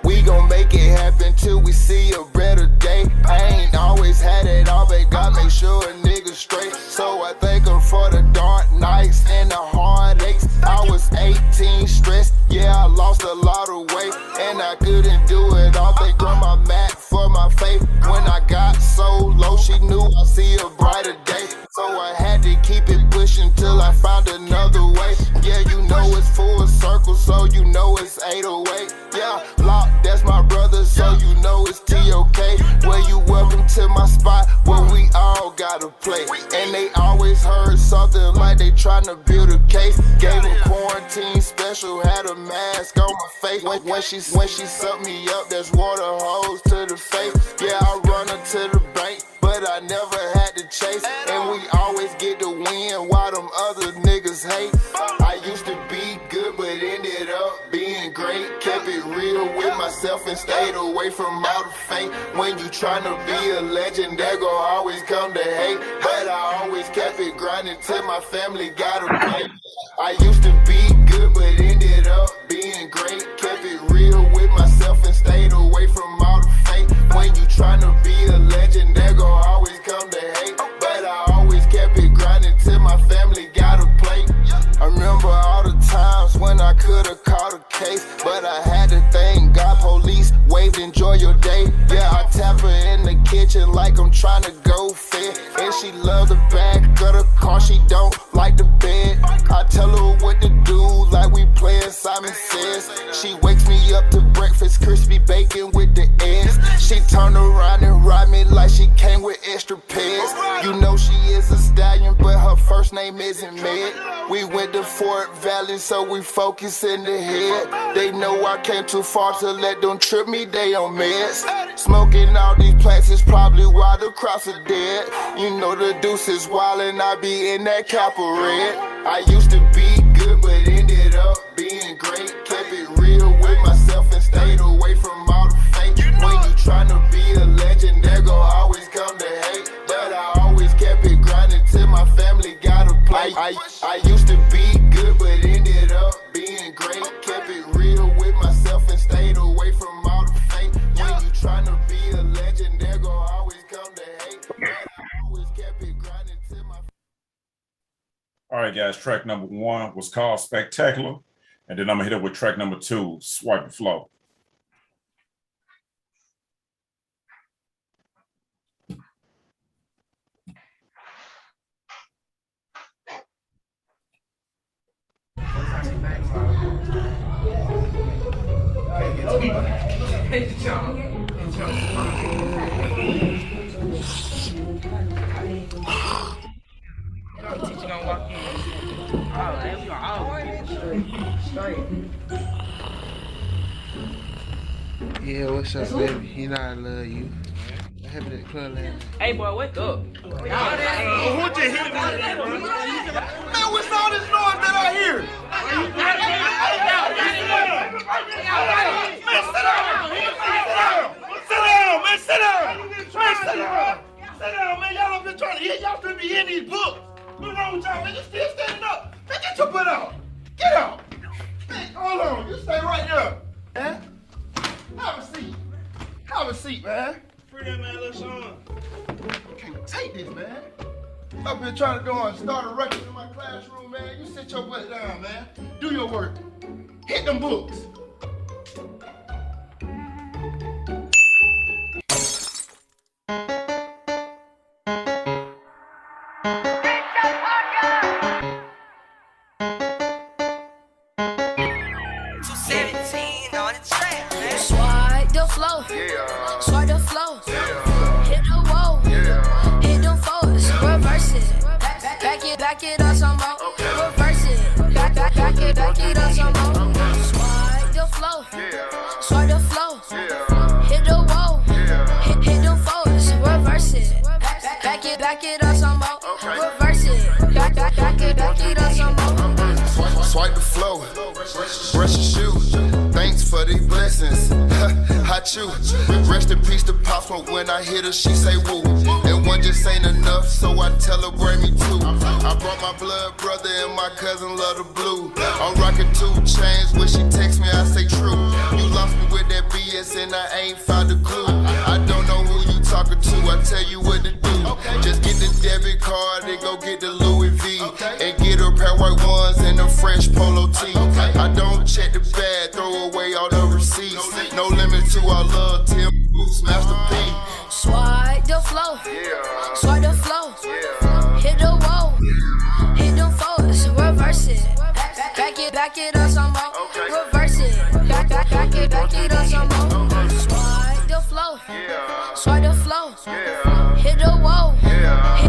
We gon' make it happen till we see a better day. I ain't always had it all, but God make sure a nigga straight. So I thank him for the dark nights and the heartaches. I was 18, stressed, yeah, I lost a lot of weight, and I couldn't do it all. Thank grandma Matt for my faith. When I got so low, she knew I'd see a brighter day. So I had to keep it pushing till I found another way. Yeah, you know it's full circle, so you know it's 808. Yeah, Lock, that's my brother, so you know it's T.O.K. Well, you welcome to my spot where we all gotta play. And they always heard something like they tryna build a case. Gave them quarantine special, had a mask on my face. When she sucked me up, there's water hose to the face. Yeah, I run her to the bank, but I never had to chase. And we always get the win while them other niggas hate. I used to be good, but ended up being great. Kept it real with myself myself and stayed away from all the fake. When you tryna be a legend, there gon' always come the hate. But I always kept it grinding till my family got a plate. I used to be good, but ended up being great. Kept it real with myself and stayed away from all the fake. When you tryna be a legend, there gon' always come the hate. But I always kept it grinding till my family got a plate. I remember all the times when I could've caught a case, but I had to thank God police waved, enjoy your day. Yeah, I tap her in the kitchen like I'm trying to go fit. And she love the back of the car, she don't like the bed. I tell her what to do like we playing Simon Says. She wakes me up to breakfast, crispy bacon with the eggs. She turn around and ride me like she came with extra pegs. You know she is a stallion, but her first name isn't Meg. We went to Fort Valley, so we focus in the head. They know I came too far to let them trip me, they on meds. Smoking all these plants is probably why the crops are dead. You know the deuce is wild and I be in that Kappa red. I used to be good, but ended up being great. Kept it real with myself and stayed away from all the fake. When you tryna be a legend, there gon' always come the hate. But I always kept it grinding till my family got a plate. I used to be good, but ended up being great. Kept it real with myself and stayed away from all the fake. When you tryna be a legend, there gon' always come the hate. But I always kept it grinding till my. All right, guys, track number 1 was called Spectacular. And then I'm gonna hit it with track number 2, Swipe and Flow. Yeah, what's up, baby? You know I love you. I have that club last night. Hey, boy, wake up. Who just hit me? Man, what's all this noise that I hear? Man, sit down! Man, sit down, man. Y'all up here trying to hit. Y'all should be in these books. What's wrong with y'all, man? You still standing up. Man, get your butt out. Get out. Man, hold on. You stay right there. Man. Have a seat. Have a seat, man. Free that man, little Sean. Can't take this, man. Up here trying to go and start a record in my classroom, man. You sit your butt down, man. Do your work. Hit them books. Back it up some more. Reverse it. Back it up some more. Swipe the flow. Swipe the flow. Hit the wall. Hit them fours. Reverse it. Back it up some more. Reverse it. Back it up some more. Swipe the flow. Brush your shoes. Thanks for the blessings. I choose. Rest in peace to Pop Smoke. When I hit her, she say woo. And one just ain't enough, so I tell her bring me 2. I brought my blood brother and my cousin love the blue. I'm rocking 2 chains. When she text me, I say true. You lost me with that BS and I ain't found a clue. I don't know who you talking to. I tell you what to do. Just get the debit card and go get the Louis V. And get her pair white ones and a fresh polo tee. I don't check the bag, throw away all the receipts. No limit to our love, Tim Boots, Master P. Swipe the flow. Swipe the flow. Hit the wall. Hit them fours. Reverse it. Back it up some more. Reverse it. Back it up some more. Swipe the flow. Swipe the flow. Hit the wall.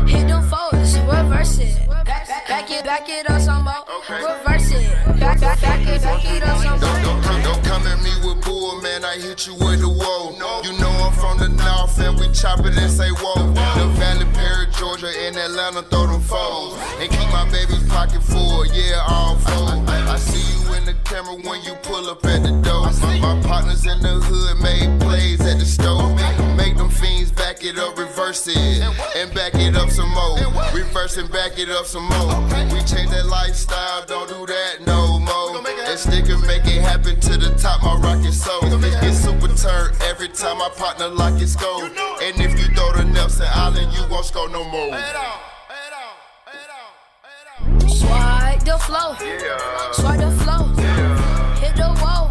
Hit them fours. Reverse it. Back it up some more. Reverse it. Back it up some more. Don't come at me with bull, man. I hit you with the whoa. You know I'm from the north and we chop it and say whoa. The Valley, Perry, Georgia, and Atlanta, throw them foes. And keep my baby's pocket full, yeah, all four. I see you in the camera when you pull up at the door. My partners in the hood made plays at the stove. Make them fiends back it up, reverse it, and back it up some more. Reverse and back it up some more. We change that lifestyle, don't do that no more. And stick and make it happen to the top, my rocket soul. Get super turned every time my partner lock his goal. And if you throw the Nelson Island, you won't score no more. Swipe the flow. Swipe the flow. Hit the wall.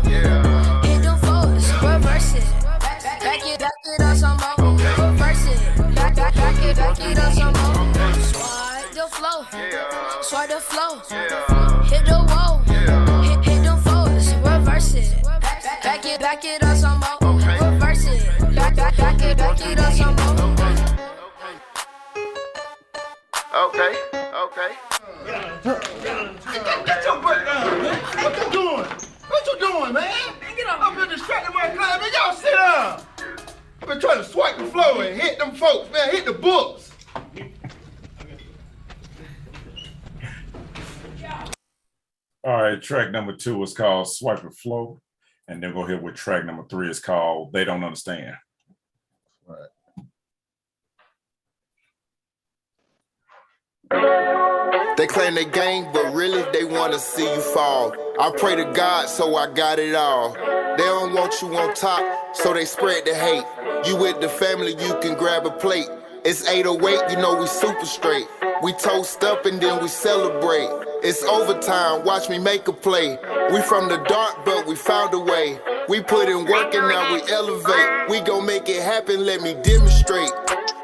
Hit the foes. Reverse it. Back it up some more. Reverse it. Back it up some more. Swipe the flow. Swipe the flow. Hit the wall. Hit the foes. Reverse it. Back it up some more. Reverse it. Back it up some more. Okay. Get your butt down, man. What you doing? What you doing, man? Get up here distracting my class, man. Y'all sit down. I've been trying to swipe the floor and hit them folks, man. Hit the books. All right, track number 2 is called Swipe and Flow. And then go ahead with track number 3 is called They Don't Understand. They claim they gang, but really they wanna see you fall. I pray to God, so I got it all. They don't want you on top, so they spread the hate. You with the family, you can grab a plate. It's 808, you know we super straight. We toast up and then we celebrate. It's overtime, watch me make a play. We from the dark, but we found a way. We put in work and now we elevate. We gon' make it happen, let me demonstrate.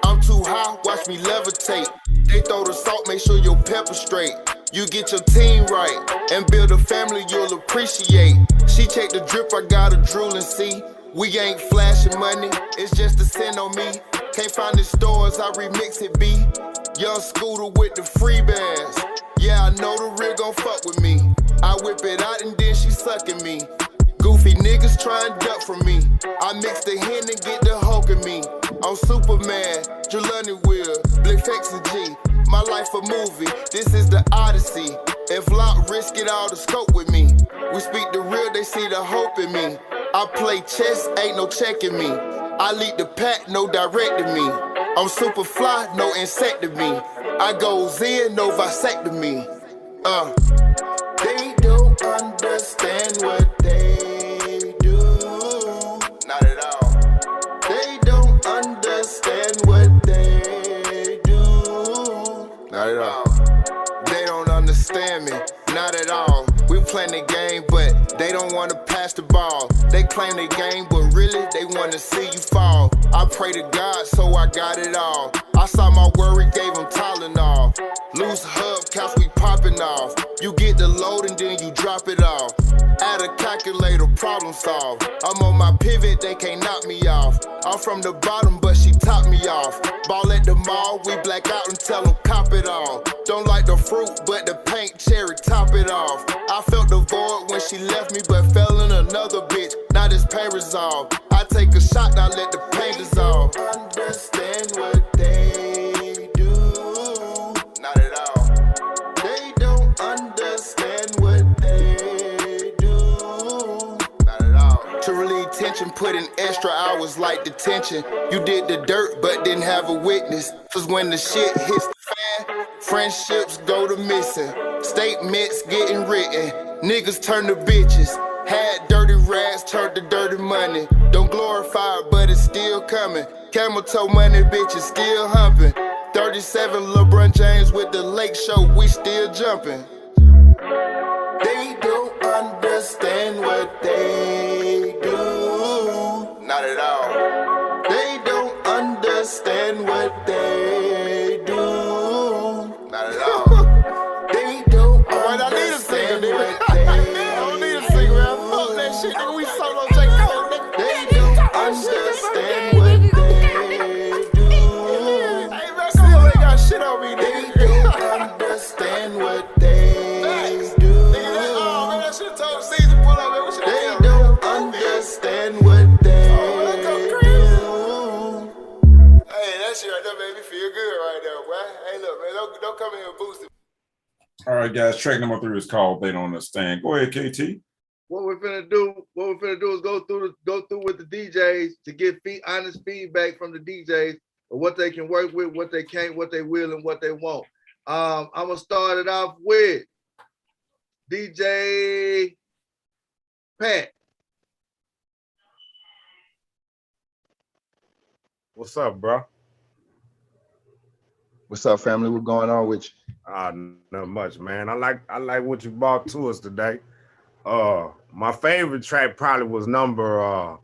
I'm too high, watch me levitate. They throw the salt, make sure your pepper straight. You get your team right and build a family you'll appreciate. She check the drip, I got a drool and see. We ain't flashing money, it's just a sin on me. Can't find the stores, I remix it, B. Young Scooter with the free bands. Yeah, I know the real gon' fuck with me. I whip it out and then she sucking me. Goofy niggas try and duck from me. I mix the hen and get the Hulk in me. I'm Superman, Jelani Will, Bliffex and G. My life a movie, this is the Odyssey. If Lot risk it all to scope with me. We speak the real, they see the hope in me. I play chess, ain't no checking me. I lead the pack, no directing me. I'm super fly, no insecting me. I goes in, no vasectomy. They don't understand what they do. Not at all. They don't understand what they do. Not at all. They don't understand me. Not at all. We playing the game, but they don't want to pass the ball. They claim they game, but really they want to see you fall. I pray to God, so I got it all. I saw my worry, gave him Tylenol. Loose hub, couch we popping off. You get the load and then you drop it off. Add a calculator, problem solved. I'm on my pivot, they can't knock me off. I'm from the bottom, but she topped me off. Ball at the mall, we black out and tell them cop it all. Don't like the fruit, but the paint cherry top it off. I felt the void when she left me, but fell in another bitch. Now this pain resolved. I take a shot, now let the pain dissolve. Understand what they do. Not at all. They don't understand what they do. Not at all. To relieve tension, put in extra hours like detention. You did the dirt, but didn't have a witness. Cause when the shit hits the fan, friendships go to missing. Statements getting written. Niggas turn to bitches. Had dirty rags, turned to dirty money. Don't glorify it, but it's still coming. Camel toe money, bitches still humping. 37 LeBron James with the lake show, we still jumping. They don't understand what they do. Not at all. They don't understand what they do. Not at all. They don't understand what they do. Shit, nigga, we solo J. Cole, nigga. They don't understand what they do. Hey, man, still ain't got shit on me, nigga. They don't understand what they That shit right there made me feel good right there, boy. Hey, look, man, don't come in here and boost it. All right, guys. Track number 3 is called "They Don't Understand." Go ahead, KT. What we're finna do is go through with the DJs to get honest feedback from the DJs of what they can work with, what they can't, what they will, and what they won't. I'm gonna start it off with DJ Pat. What's up, bro? What's up, family? What's going on with you? Not much, man. I like what you brought to us today. My favorite track probably was the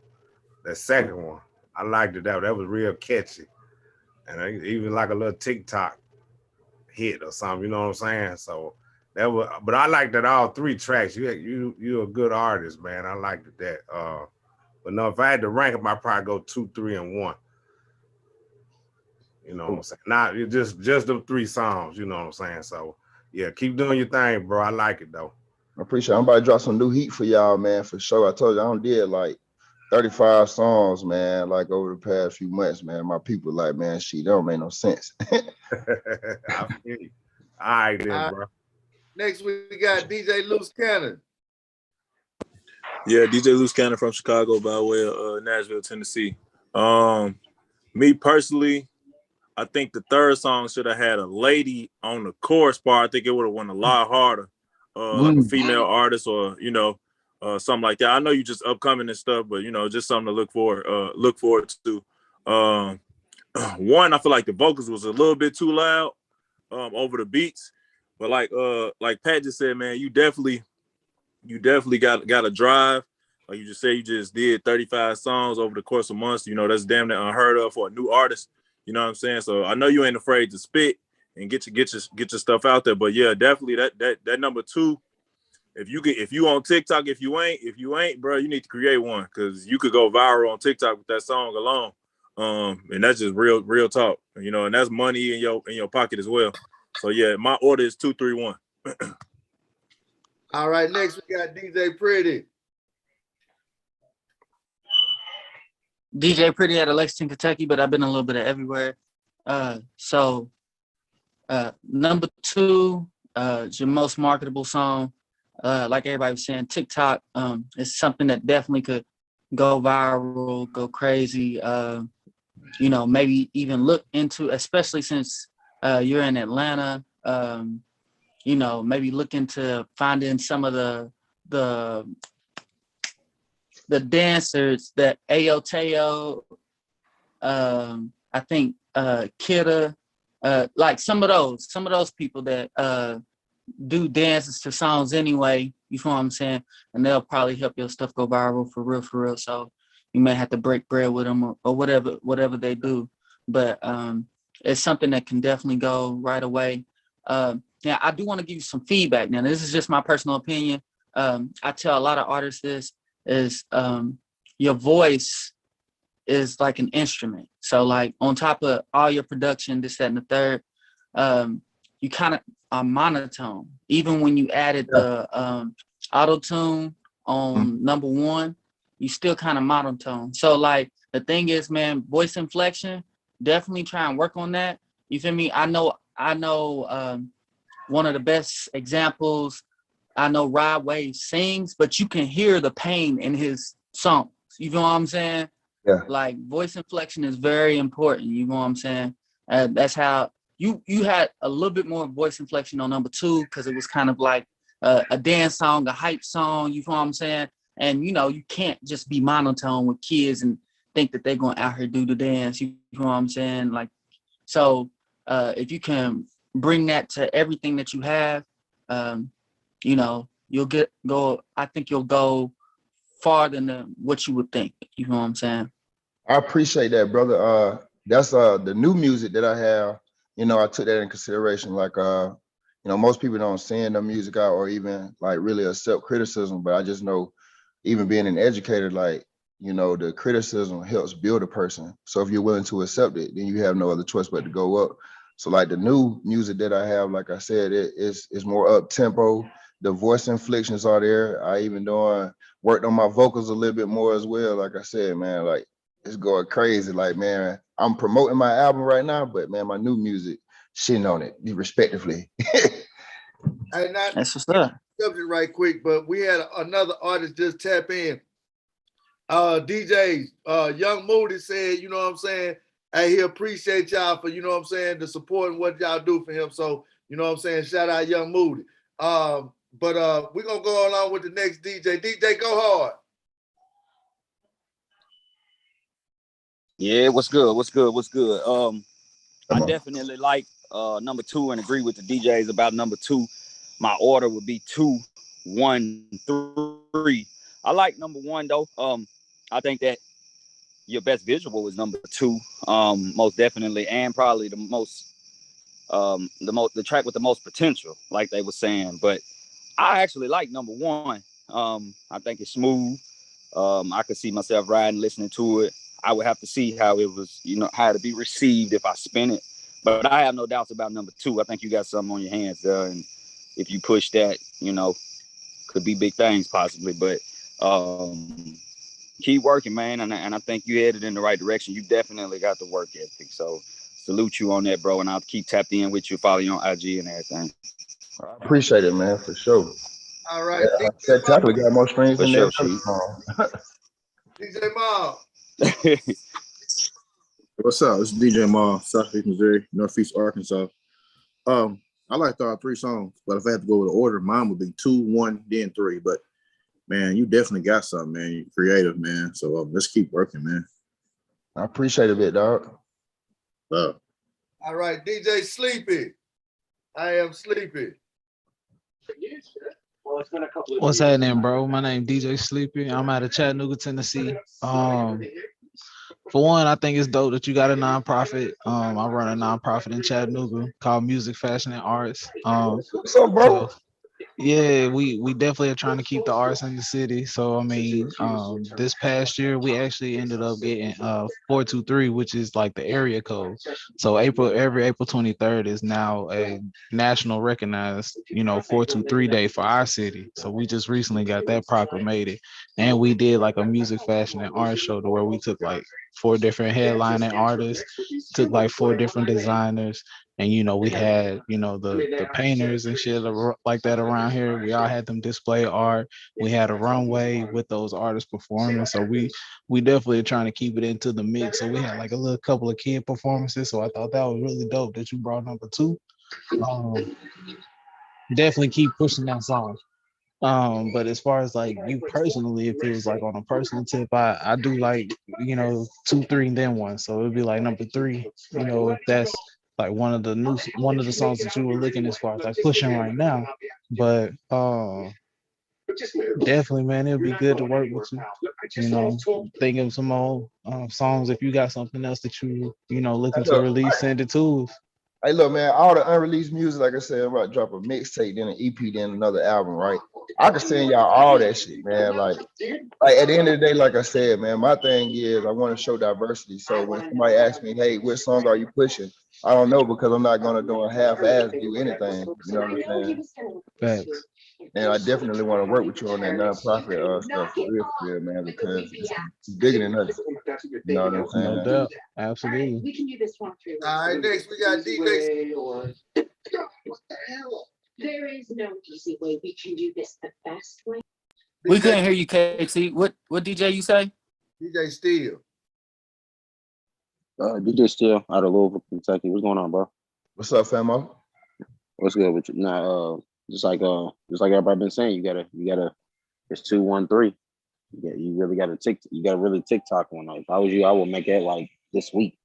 second one. I liked it. That was real catchy, and even like a little TikTok hit or something. You know what I'm saying? So that was. But I liked that all 3 tracks. You're a good artist, man. I liked that. But no, if I had to rank them, I'd probably go 2, 3, and 1. You know what I'm saying? Not just them 3 songs. You know what I'm saying? So yeah, keep doing your thing, bro. I like it though. I appreciate it. I'm about to drop some new heat for y'all, man, for sure. I told you I did like 35 songs, man, like over the past few months, man. My people like, man, shit, that don't make no sense. I feel you. All right, then, bro. Next we got DJ Loose Cannon. Yeah, DJ Loose Cannon from Chicago by way of Nashville, Tennessee. Me personally, I think the third song should have had a lady on the chorus part. I think it would have went a lot harder, like a female artist or something like that. I know you just upcoming and stuff, but just something to look forward to. One, I feel like the vocals was a little bit too loud over the beats, but like Pat just said, man, you definitely got a drive. Like you just said, you just did 35 songs over the course of months. That's damn near unheard of for a new artist. You know what I'm saying? So I know you ain't afraid to spit and get your stuff out there. But yeah, definitely that number 2. If you on TikTok, if you ain't, bro, you need to create one because you could go viral on TikTok with that song alone. And that's just real talk. And that's money in your pocket as well. So yeah, my order is 2, 3, 1. All right, next we got DJ Pretty. DJ Pretty out of Lexington, Kentucky, but I've been a little bit of everywhere. Number 2, your most marketable song. Like everybody was saying, TikTok is something that definitely could go viral, go crazy. Maybe even look into, especially since you're in Atlanta. Maybe look into finding some of the dancers that Ayo, I think Kidda, like some of those people that do dances to songs anyway, you know what I'm saying? And they'll probably help your stuff go viral for real. So you may have to break bread with them or whatever they do. But it's something that can definitely go right away. Now, I do want to give you some feedback. Now, this is just my personal opinion. I tell a lot of artists this is your voice is like an instrument. So like on top of all your production, this, that, and the third, you kind of are monotone. Even when you added the auto-tune on number 1, you still kind of monotone. So like the thing is, man, voice inflection, definitely try and work on that. You feel me? I know one of the best examples, I know Rod Wave sings, but you can hear the pain in his songs. You know what I'm saying? Yeah. Like voice inflection is very important. You know what I'm saying? That's how you had a little bit more voice inflection on number 2 because it was kind of like a dance song, a hype song. You know what I'm saying? And you can't just be monotone with kids and think that they're going out here do the dance. You know what I'm saying? Like, so if you can bring that to everything that you have, you'll I think you'll go farther than what you would think. You know what I'm saying? I appreciate that, brother. That's the new music that I have. I took that in consideration. Like, most people don't send their music out or even like really accept criticism. But I just know, even being an educator, like, the criticism helps build a person. So if you're willing to accept it, then you have no other choice but to go up. So like the new music that I have, like I said, it's more up tempo. The voice inflections are there. I even worked on my vocals a little bit more as well. Like I said, man, like it's going crazy. Like, man, I'm promoting my album right now, but man, my new music, shitting on it, respectively. And not That's what's up. subject right quick, but we had another artist just tap in. DJ Young Moody said, you know what I'm saying? Hey, he appreciate y'all for, you know what I'm saying, the support and what y'all do for him. So, you know what I'm saying? Shout out Young Moody. But we're gonna go along with the next DJ. DJ, go hard. Yeah, what's good? What's good? What's good? I definitely like number 2 and agree with the DJs about number 2. My order would be 2, 1, 3. I like number 1 though. I think that your best visual is number 2, most definitely, and probably the track with the most potential, like they were saying. But I actually like number 1. I think it's smooth. I could see myself riding, listening to it. I would have to see how it was, how to be received if I spin it. But I have no doubts about number 2. I think you got something on your hands there, and if you push that, could be big things possibly. But keep working, man, and I think you headed in the right direction. You definitely got the work ethic. So salute you on that, bro, and I'll keep tapped in with you, follow you on IG and everything. I appreciate it, man, for sure. All right, yeah, that chocolate got more strings For than sure, that. DJ Mal. What's up? It's DJ Ma, Southeast Missouri, Northeast Arkansas. I like all 3 songs, but if I had to go with the order, mine would be 2, 1, then 3. But man, you definitely got something, man. You're creative, man. So let's keep working, man. I appreciate it, bit, dog. All right, DJ Sleepy. I am Sleepy. What's happening, bro? My name DJ Sleepy. I'm out of Chattanooga, Tennessee. For one, I think it's dope that you got a nonprofit. I run a nonprofit in Chattanooga called Music, Fashion, and Arts. What's up, bro? Yeah, we definitely are trying to keep the arts in the city. So I mean, this past year we actually ended up getting 423, which is like the area code. So every April 23rd is now a national recognized, 423 day for our city. So we just recently got that proclamated, and we did like a music, fashion, and art show to where we took like 4 different headlining artists, took like 4 different designers. And we had the painters and shit like that around here. We all had them display art. We had a runway with those artists performing. So we definitely are trying to keep it into the mix. So we had like a little couple of kid performances. So I thought that was really dope that you brought number 2. Definitely keep pushing that song. But as far as like you personally, if it was like on a personal tip, I do like 2, 3, and then 1. So it'd be like number 3. If that's like one of the songs that you were looking as far as like pushing right now. But definitely, man, it'd be good to work with you. Think of some more songs. If you got something else that you looking to release, send it to us. Hey, look, man, all the unreleased music, like I said, I'm about to drop a mixtape, then an EP, then another album, right? I can send y'all all that shit, man. Like at the end of the day, like I said, man, my thing is I want to show diversity. So when somebody asks me, hey, which song are you pushing? I don't know, because I'm not gonna do a half-ass do anything. You know what I'm saying? Facts. And I definitely want to work with you on that nonprofit stuff for real, man, because it's bigger than us. You know what I'm saying? No doubt. Absolutely. All right, next we got DJ. There is no easy way. We can do this the best way. We couldn't hear you, KC. What DJ you say? DJ Steele. DJ Steele out of Louisville, Kentucky. What's going on, bro? What's up, famo? What's good with you? Nah, just like everybody been saying, you gotta. It's 2, 1, 3. You really gotta really TikTok one. If I was you, I would make that like this week,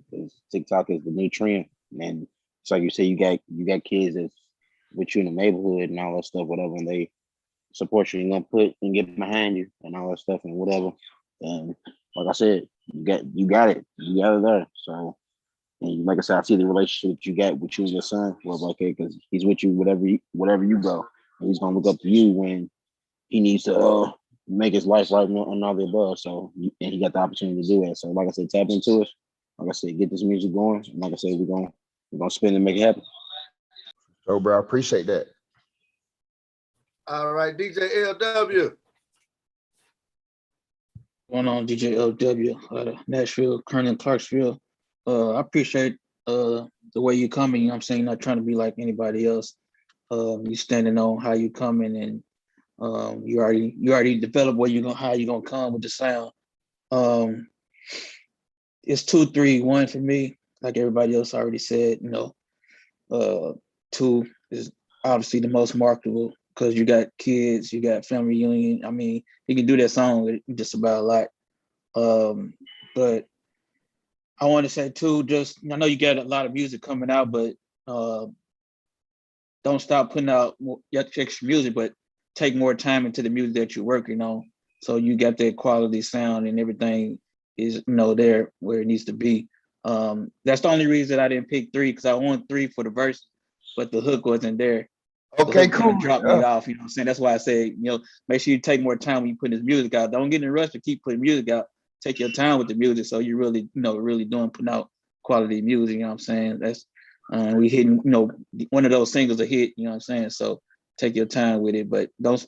because TikTok is the new trend. And it's like you say, you got kids that's with you in the neighborhood and all that stuff, whatever, and they support you and gonna put and get behind you and all that stuff and whatever. And like I said, you got it there. So, and like I said, I see the relationship you got with you and your son. Well, okay, because he's with you whatever you go, and he's gonna look up to you when he needs to make his life right and all the above. So, and he got the opportunity to do that. So, like I said, tap into it. Like I said, get this music going. And like I said, we're gonna spin and make it happen. So, bro, I appreciate that. All right, DJ LW. Going on, DJ LW out of Nashville, currently in Clarksville. I appreciate the way you coming. You know what I'm saying? Not trying to be like anybody else. You standing on how you coming, and you already developed how you gonna come with the sound. It's 2-3-1 for me, like everybody else already said. You know, 2 is obviously the most marketable because you got kids, you got family reunion. I mean, you can do that song with just about a lot. But I want to say too, just I know you got a lot of music coming out, but don't stop putting out more extra music, but take more time into the music that you're working on. So you got that quality sound and everything is there where it needs to be. That's the only reason I didn't pick 3 because I want 3 for the verse, but the hook wasn't there. Okay, cool. Drop me off, you know what I'm saying? That's why I say, make sure you take more time when you put this music out. Don't get in a rush to keep putting music out. Take your time with the music so you're really, really putting out quality music, you know what I'm saying? That's we hitting, one of those singles a hit, you know what I'm saying? So take your time with it, but don't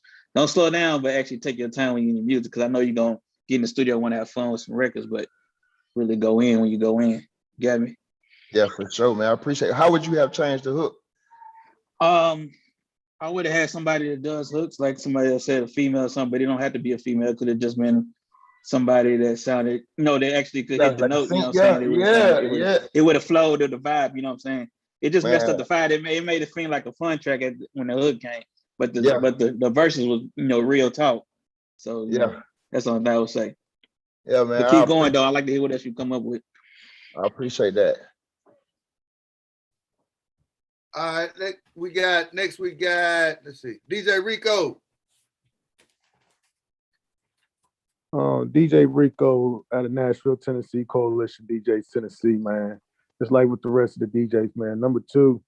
slow down, but actually take your time when you're in your music, because I know you're gonna get in the studio, want to have fun with some records, but really go in when you go in. You got me? Yeah, for sure, man. I appreciate it. How would you have changed the hook? I would have had somebody that does hooks, like somebody that said a female or something, but it don't have to be a female. It could have just been somebody that sounded, they actually could hit the note, you know what I'm saying? It would have flowed to the vibe, you know what I'm saying? It just messed up the vibe. It made it feel like a fun track when the hook came, but the verses was, real talk. So that's all I would say. Yeah, man. But keep going though. I like to hear what else you come up with. I appreciate that. All right, next we got, let's see, DJ Rico. DJ Rico out of Nashville, Tennessee, CoalitionDjs Tennessee, man. Just like with the rest of the DJs, man. Number 2,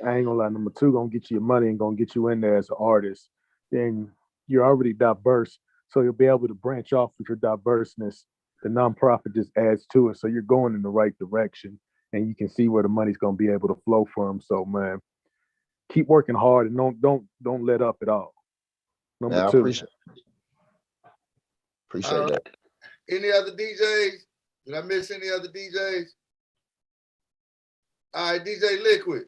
I ain't gonna lie, number 2 gonna get you your money and gonna get you in there as an artist. Then you're already diverse, so you'll be able to branch off with your diverseness. The nonprofit just adds to it, so you're going in the right direction, and you can see where the money's gonna be able to flow from. So, man, keep working hard and don't let up at all. Number 2. Appreciate that. Any other DJs? Did I miss any other DJs? All right, DJ Liquid.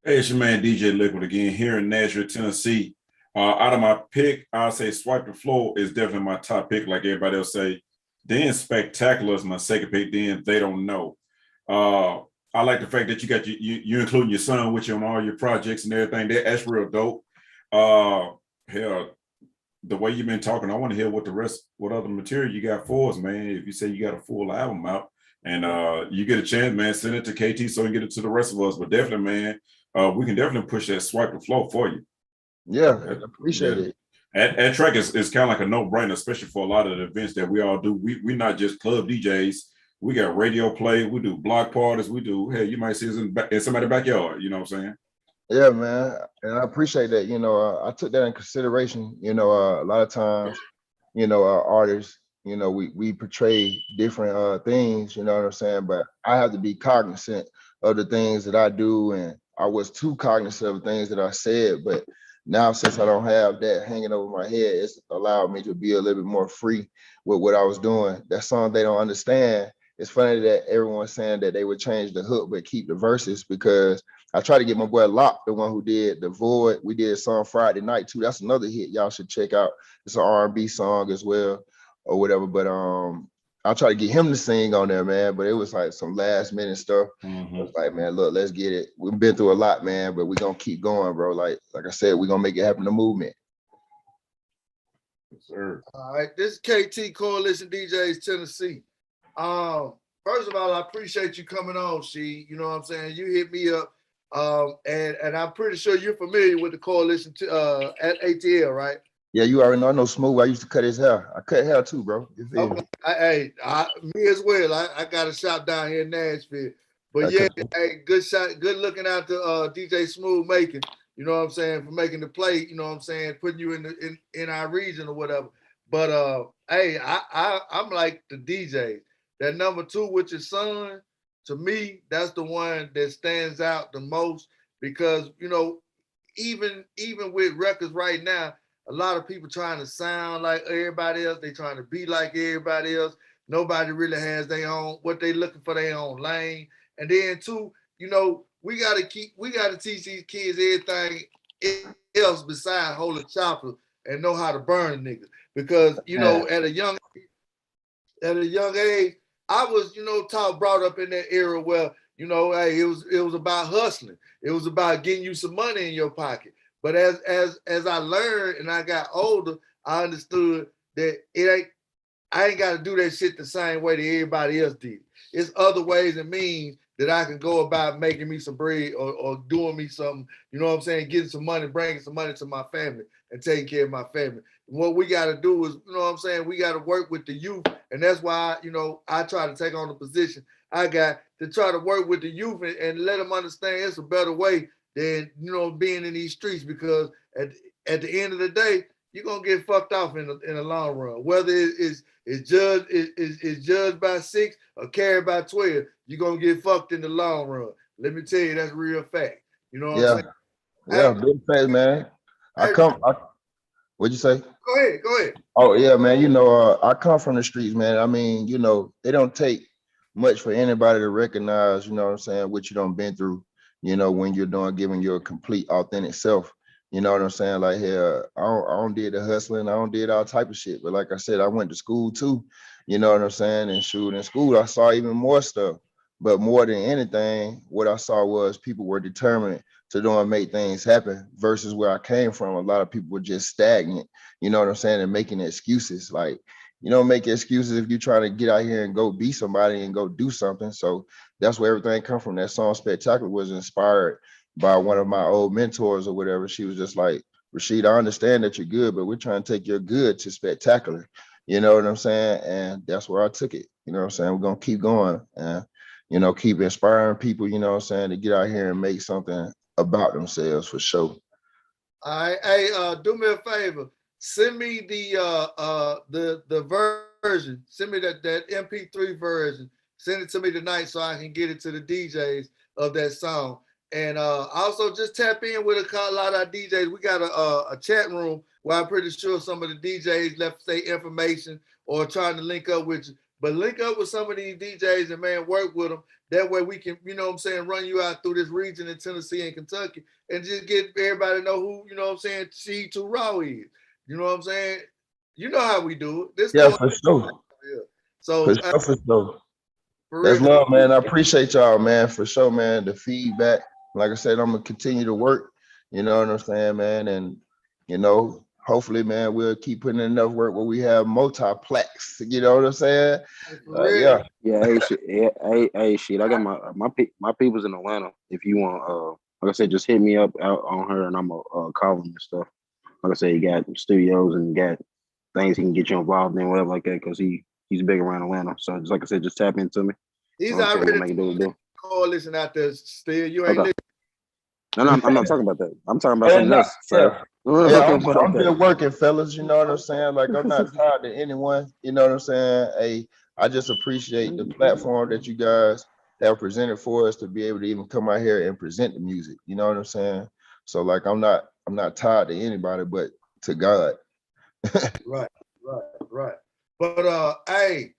Hey, it's your man DJ Liquid again here in Nashville, Tennessee. Out of my pick, I'll say Swipe the Floor is definitely my top pick, like everybody else say. Then Spectacular is my second pick. Then They Don't Know. I like the fact that you got you including your son with you on all your projects and everything. That's real dope. Hell, the way you've been talking, I want to hear what other material you got for us, man. If you say you got a full album out and you get a chance, man, send it to KT so you can get it to the rest of us. But definitely, man, we can definitely push that Swipe the Flow for you. Yeah, I appreciate it. That track is kind of like a no-brainer, especially for a lot of the events that we all do. We not just club DJs. We got radio play. We do block parties. We do, hey, you might see us in somebody's backyard. You know what I'm saying? Yeah, man, and I appreciate that. I took that in consideration. A lot of times, our artists, we portray different things. You know what I'm saying? But I have to be cognizant of the things that I do, and I was too cognizant of the things that I said. But now, since I don't have that hanging over my head, it's allowed me to be a little bit more free with what I was doing. That song, They Don't Understand. It's funny that everyone's saying that they would change the hook but keep the verses, because I tried to get my boy Locke, the one who did The Void. We did a song Friday Night too. That's another hit y'all should check out. It's an R&B song as well or whatever. But I tried to get him to sing on there, man. But it was like some last minute stuff. Mm-hmm. I was like, man, look, let's get it. We've been through a lot, man, but we're gonna keep going, bro. Like I said, we're gonna make it happen, the movement. Yes, sir. All right, this is KT, CoalitionDjs Tennessee. First of all, I appreciate you coming on, She. You know what I'm saying? You hit me up. And I'm pretty sure you're familiar with the coalition at ATL, right? Yeah, you already know. I know Smooth. I used to cut his hair. I cut hair too, bro. You feel me? Me as well. I got a shop down here in Nashville. But yeah, hey, good shot, good looking out to DJ Smooth making. You know what I'm saying, for making the play. You know what I'm saying, putting you in our region or whatever. But hey, I'm like the DJ. That number 2 with your son. To me, that's the one that stands out the most, because even with records right now, a lot of people trying to sound like everybody else. They trying to be like everybody else. Nobody really has their own, what they looking for their own lane. And then too, you know, we gotta teach these kids everything else besides holding chopper and know how to burn a nigga. Because, you know, at a young age, I was, you know, brought up in that era where, you know, hey, it was about hustling. It was about getting you some money in your pocket. But as I learned and I got older, I understood that I ain't got to do that shit the same way that everybody else did. It's other ways and means that I can go about making me some bread or doing me something, you know what I'm saying, getting some money, bringing some money to my family and taking care of my family. What we got to do is, you know what I'm saying, we got to work with the youth. And that's why, you know, I try to take on the position I got to try to work with the youth and let them understand it's a better way than, you know, being in these streets, because at the end of the day, you're gonna get fucked off in the long run. Whether it's judged by 6 or carried by 12, you're gonna get fucked in the long run. Let me tell you, that's real fact. You know what I'm saying? Yeah, big fact, man. What'd you say? Go ahead. Oh yeah, man. You know, I come from the streets, man. I mean, you know, they don't take much for anybody to recognize, you know what I'm saying, what you done been through, you know, when you're giving your complete authentic self. You know what I'm saying? Like, here, I don't did the hustling, I don't did all type of shit. But like I said, I went to school too. You know what I'm saying? And shoot, in school, I saw even more stuff. But more than anything, what I saw was people were determined to do and make things happen versus where I came from. A lot of people were just stagnant, you know what I'm saying, and making excuses. Like, you don't make excuses if you're trying to get out here and go be somebody and go do something. So that's where everything come from. That song Spectacular was inspired by one of my old mentors or whatever. She was just like, Rashid, I understand that you're good, but we're trying to take your good to spectacular. You know what I'm saying? And that's where I took it. You know what I'm saying? We're going to keep going and, you know, keep inspiring people, you know what I'm saying, to get out here and make something about themselves for sure. All right. Hey, do me a favor. Send me the version. Send me that MP3 version. Send it to me tonight so I can get it to the DJs of that song. And also just tap in with a lot of our DJs. We got a chat room where I'm pretty sure some of the DJs left their information or trying to link up with you. But link up with some of these DJs and, man, work with them. That way we can, you know what I'm saying, run you out through this region in Tennessee and Kentucky and just get everybody to know who, you know what I'm saying, C2 Raw is. You know what I'm saying? You know how we do it. This Yeah, for sure. So for sure. For That's real. love, man. I appreciate y'all, man, for sure, man. The feedback. Like I said, I'm gonna continue to work. You know what I'm saying, man? And you know, hopefully, man, we'll keep putting in enough work where we have multiplex. You know what I'm saying? Yeah. Yeah, hey, shit. I got my people's in Atlanta. If you want, like I said, just hit me up out on her, and I'm gonna call them and stuff. Like I said, he got studios and got things he can get you involved in, whatever like that, because he's big around Atlanta. So just like I said, just tap into me. He's I'll already make it do. coalition out there still. You ain't Okay. No, I'm not talking about that. I'm talking about Yeah, something else. So. I'm just working, fellas. You know what I'm saying? Like, I'm not tied to anyone. You know what I'm saying? Hey, I just appreciate the platform that you guys have presented for us to be able to even come out here and present the music. You know what I'm saying? So, like, I'm not tied to anybody but to God. Right. But hey,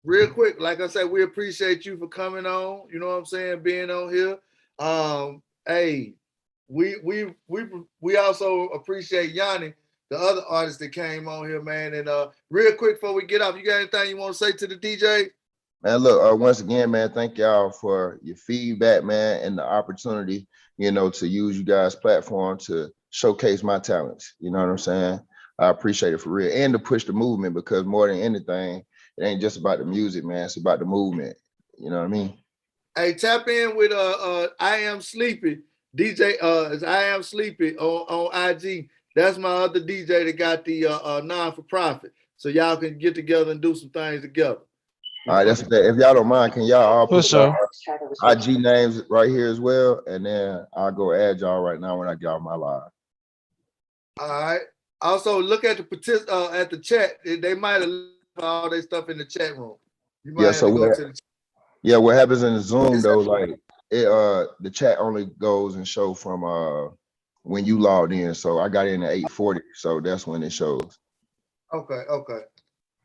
real quick, like I said, we appreciate you for coming on. You know what I'm saying? Being on here. Hey, we also appreciate Yanni, the other artist that came on here, man. And real quick before we get off, you got anything you want to say to the DJ? Man, look, once again, man, thank y'all for your feedback, man, and the opportunity, you know, to use you guys' platform to showcase my talents. You know what I'm saying? I appreciate it for real. And to push the movement, because more than anything, it ain't just about the music, man. It's about the movement. You know what I mean? Hey, tap in with I Am Sleepy. DJ is I Am Sleepy on IG. That's my other DJ that got the non-for-profit. So y'all can get together and do some things together. All right, that's that. If y'all don't mind, can y'all all For put sure. IG names right here as well? And then I'll go add y'all right now when I get off my live. All right. Also, look at the chat. They might have left all their stuff in the chat room. You might have to go to the chat. Yeah, what happens in the Zoom though, like it the chat only goes and show from when you logged in. So I got in at 8:40. So that's when it shows. Okay.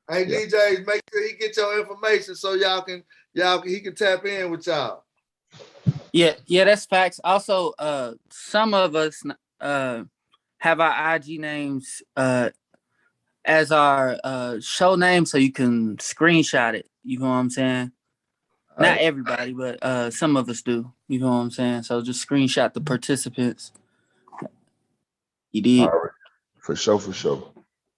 Hey, Yeah. DJs, make sure he get your information so he can tap in with y'all. Yeah, that's facts. Also, some of us have our IG names as our show name, so you can screenshot it. You know what I'm saying? Not everybody, but some of us do. You know what I'm saying? So just screenshot the participants. You did. All right. For sure.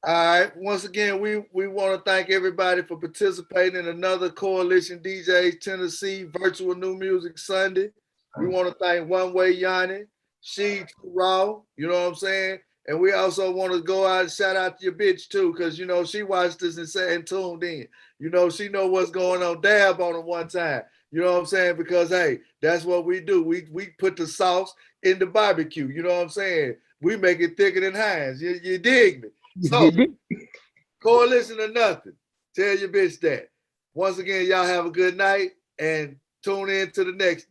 All right. Once again, we want to thank everybody for participating in another Coalition DJs Tennessee Virtual New Music Sunday. We want to thank One Way Yanni, She Raw, you know what I'm saying? And we also want to go out and shout out to your bitch too, because you know she watched this and tuned in. You know, she know what's going on. Dab on her one time. You know what I'm saying? Because hey, that's what we do. We put the sauce in the barbecue. You know what I'm saying? We make it thicker than Heinz. You dig me? So, Coalition or nothing. Tell your bitch that. Once again, y'all have a good night and tune in to the next.